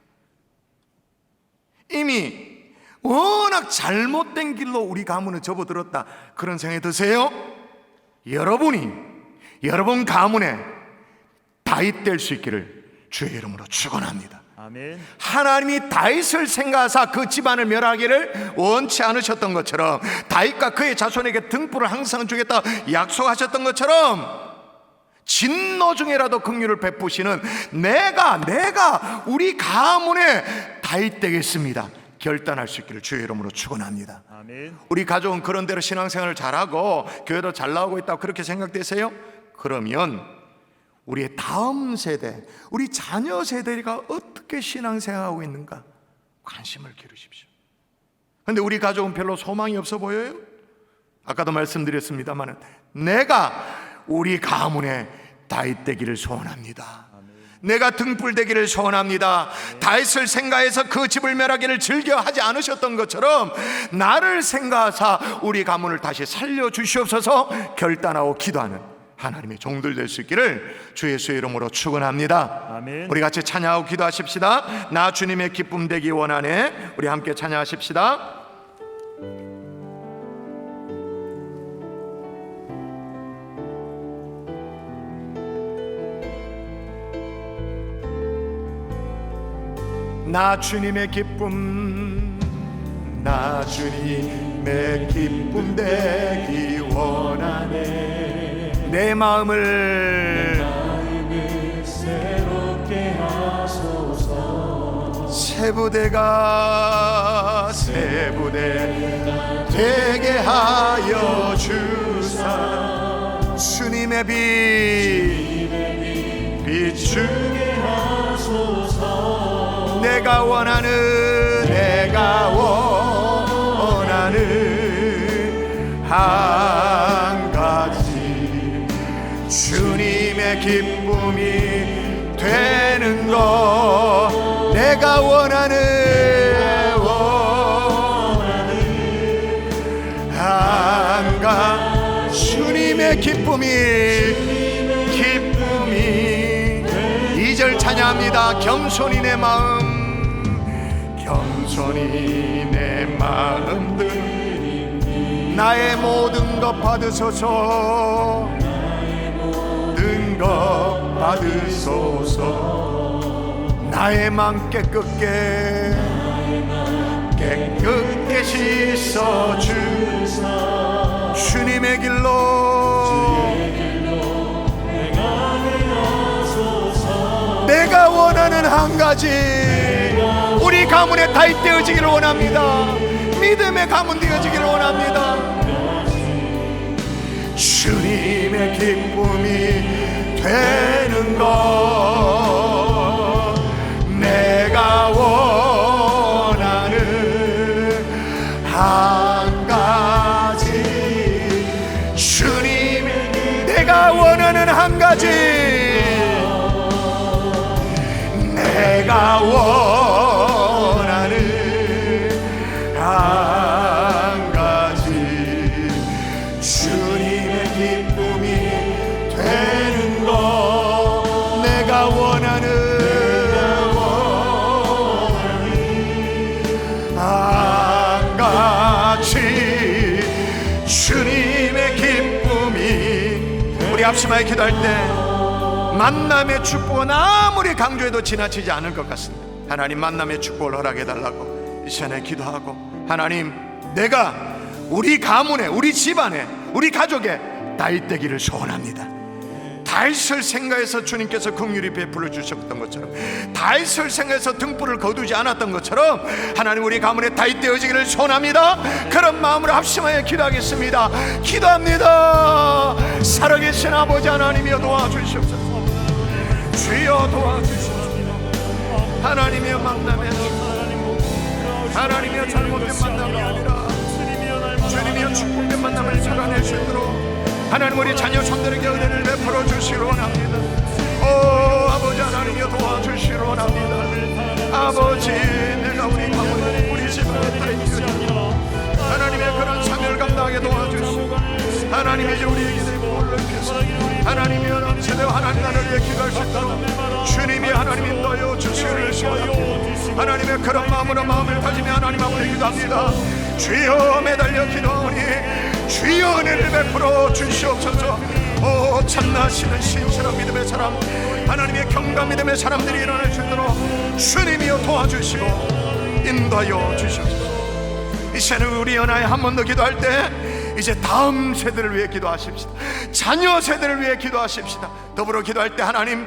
이미 워낙 잘못된 길로 우리 가문을 접어들었다, 그런 생각이 드세요? 여러분 가문에 다윗 될 수 있기를 주의 이름으로 축원합니다. 아멘. 하나님이 다윗을 생각하사 그 집안을 멸하기를 원치 않으셨던 것처럼, 다윗과 그의 자손에게 등불을 항상 주겠다 약속하셨던 것처럼, 진노 중에라도 긍휼을 베푸시는 내가 우리 가문에 다윗 되겠습니다 결단할 수 있기를 주의 이름으로 축원합니다. 아멘. 우리 가족은 그런 대로 신앙생활을 잘하고 교회도 잘 나오고 있다고 그렇게 생각되세요? 그러면 우리의 다음 세대, 우리 자녀 세대가 어떻게 신앙생활하고 있는가 관심을 기르십시오. 그런데 우리 가족은 별로 소망이 없어 보여요? 아까도 말씀드렸습니다만 내가 우리 가문에 다윗 되기를 소원합니다. 내가 등불 되기를 소원합니다. 다윗을 생각해서 그 집을 멸하기를 즐겨하지 않으셨던 것처럼 나를 생각하사 우리 가문을 다시 살려주시옵소서 결단하고 기도하는 하나님의 종들 될 수 있기를 주 예수의 이름으로 축원합니다. 아멘. 우리 같이 찬양하고 기도하십시다. 나 주님의 기쁨 되기 원하네. 우리 함께 찬양하십시다. 나 주님의 기쁨, 나 주님의 기쁨 되기 원하네. 내 마음을 새롭게 하소서. 새 부대가 되게 하여 주사. 주님의 빛 비추게 하소서. 내가 원하는 한 가지, 주님의 기쁨이 되는 것. 내가 원하는 한 가지, 주님의 기쁨이 2절 찬양합니다. 겸손히 내 마음 드리니 나의 모든 것 받으소서. 모든 것 받으소서. 나의 맘 깨끗게 씻어 주사. 주님의 길로 내가 원하는 한 가지, 우리 가문에 다윗 되어지기를 원합니다. 믿음의 가문 되어지기를 원합니다. 주님의 기쁨이 되는 것. 내가 원하는 한 가지, 주님의 내가 원하는 한 가지, 내가 원하는 한 가지, 주님의 기쁨이 되는 것. 내가 원하는 한 가지, 주님의 기쁨이. 우리 합심하여 기도할 때 만남의 축복은 아무리 강조해도 지나치지 않을 것 같습니다. 하나님, 만남의 축복을 허락해달라고 이 시간에 기도하고, 하나님, 내가 우리 가문에, 우리 집안에, 우리 가족에 다윗 되기를 소원합니다. 다윗을 생각해서 주님께서 긍휼히 베풀어 주셨던 것처럼, 다윗을 생각해서 등불을 거두지 않았던 것처럼 하나님, 우리 가문에 다윗 되어지기를 소원합니다. 그런 마음으로 합심하여 기도하겠습니다. 기도합니다. 살아계신 아버지 하나님이여 도와주시옵소서. 주여 도와주시옵소서. 하나님이여, 만남의 하나님이여, 잘못된 만남이 아니라 주님이여 축복된 만남을 찾아낼 수 있도록 하나님, 우리 자녀 손들에게 은혜를 베풀어 주시러 원합니다. 오 아버지 하나님이여 도와주시러 원합니다. 아버지, 내가 우리 가문에, 우리 집안에 다있으리라 하나님의 그런 사명을 감당하게 도와주시고, 하나님이 이제 우리에게 내고 하나님이여, 남세대와 하나님 나라를 위해 기도할 수 있도록 주님이 하나님 인도하여 주시기를 소원합니다. 하나님의 그런 마음으로 마음을 다지며 하나님 앞에 기도합니다. 주여 매달려 기도하오니 주여 은혜를 베풀어 주시옵소서. 오 참나시는 신실한 믿음의 사람, 하나님의 경감 믿음의 사람들이 일어날 수 있도록 주님이여 도와주시고 인도하여 주시옵소서. 이 시간에 우리 연하에 한 번 더 기도할 때 이제 다음 세대를 위해 기도하십시다. 자녀 세대를 위해 기도하십시다. 더불어 기도할 때 하나님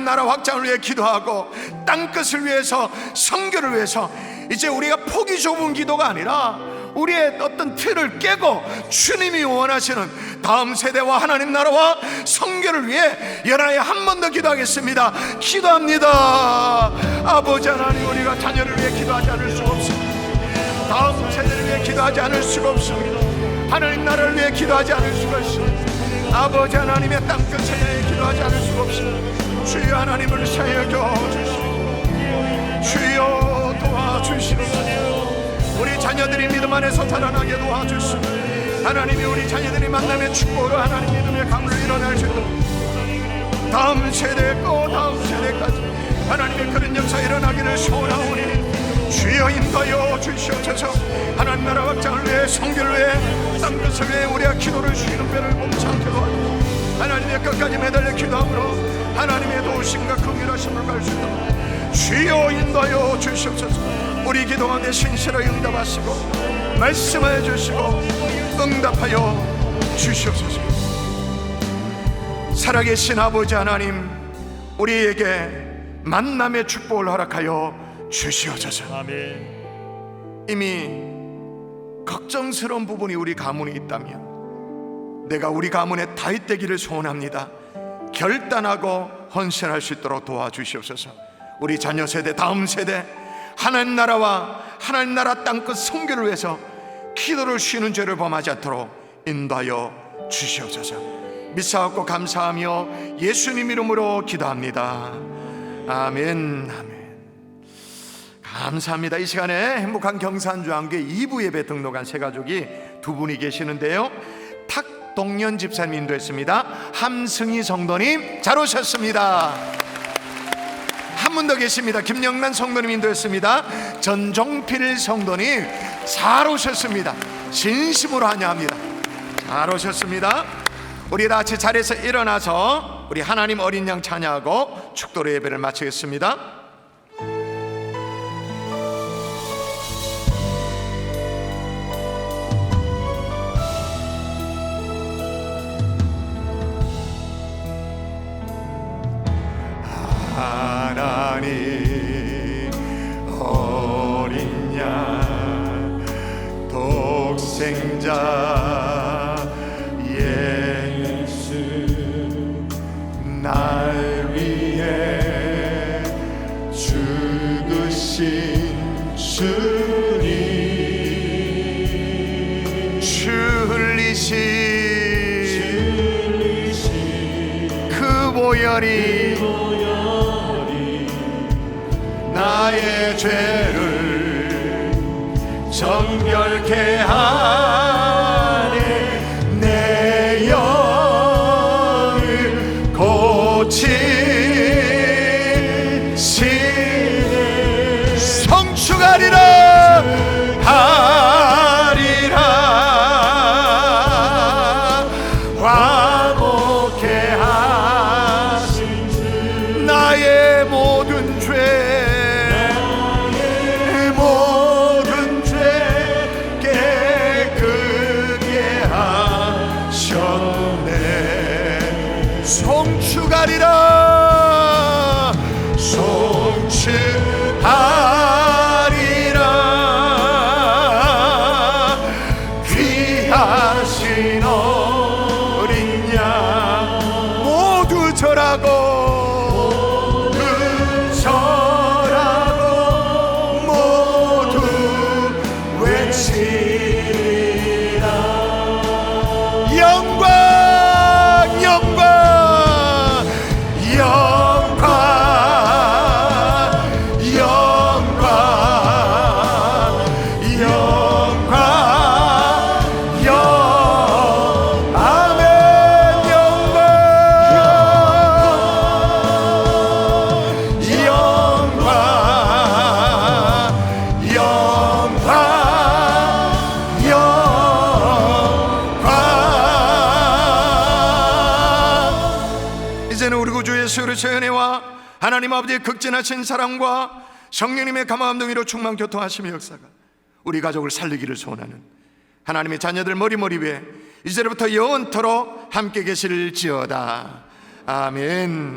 나라 확장을 위해 기도하고, 땅끝을 위해서, 선교를 위해서 이제 우리가 폭이 좁은 기도가 아니라 우리의 어떤 틀을 깨고 주님이 원하시는 다음 세대와 하나님 나라와 선교를 위해 연하에 한 번 더 기도하겠습니다. 기도합니다. 아버지 하나님, 우리가 자녀를 위해 기도하지 않을 수가 없습니다. 다음 세대를 위해 기도하지 않을 수가 없습니다. 하나님 나라를 위해 기도하지 않을 수가 있습니다. 아버지 하나님의 땅끝 세대에 기도하지 않을 수가 없습니다. 주여 하나님을 사역여 주시고, 주여 도와주시옵소서. 우리 자녀들이 믿음 안에서 자라나게 도와주시고, 하나님이 우리 자녀들이 만남의 축복으로 하나님 믿음의 강으로 일어날 수 있도록 다음 세대 또 다음 세대까지 하나님의 그런 역사 일어나기를 소원하오니 주여 인도하여 주시옵소서. 하나님 나라 확장을 위해, 선교를 위해, 땅끝을 위해 우리가 기도를 주시는 배를 멈추게 도와주시고, 하나님의 끝까지 매달려 기도함으로 하나님의 도우심과 긍휼하심을 갈 수 있도록 주여 인도하여 주시옵소서. 우리 기도 가운데 신실하게 응답하시고 말씀하여 주시고 응답하여 주시옵소서. 살아계신 아버지 하나님, 우리에게 만남의 축복을 허락하여 주시옵소서. 아멘. 이미 걱정스러운 부분이 우리 가문에 있다면 내가 우리 가문에 다윗 되기를 소원합니다. 결단하고 헌신할 수 있도록 도와주시옵소서. 우리 자녀 세대, 다음 세대 하나님 나라와 하나님 나라 땅끝 선교를 위해서 기도를 쉬는 죄를 범하지 않도록 인도하여 주시옵소서. 믿사옵고 감사하며 예수님 이름으로 기도합니다. 아멘. 아멘. 감사합니다. 이 시간에 행복한 경산주안교회 2부 예배 등록한 세 가족이 두 분이 계시는데요, 탁동년 집사님 인도했습니다. 함승희 성도님 잘 오셨습니다. 한 분 더 계십니다. 김영란 성도님 인도했습니다. 전종필 성도님 잘 오셨습니다. 진심으로 환영합니다. 잘 오셨습니다. 우리 다 같이 자리에서 일어나서 우리 하나님 어린 양 찬양하고 축도로 예배를 마치겠습니다. 하나님 어린 양 독생자 예수 날 위해 죽으신 주님, 흘리신 그 보혈이 나의 죄를 정결케 하네. 내 영을 고치시네. 성축하리라 하리라. 화목케 하시네. 송축하리라. 귀하신 어린 양 모두 절하고 모두 외치리라. 영광 영광 영광 영광 영광 영 아멘. 영광 영광 영광 영광. 이제는 우리 구주 예수 그리스도의 은혜와 하나님 아버지의 극진하신 사랑과 성령님의 감화감 동이로 충만 교통하심의 역사가 우리 가족을 살리기를 소원하는 하나님의 자녀들 머리 위에 이제부터 영원토록 함께 계실지어다. 아멘.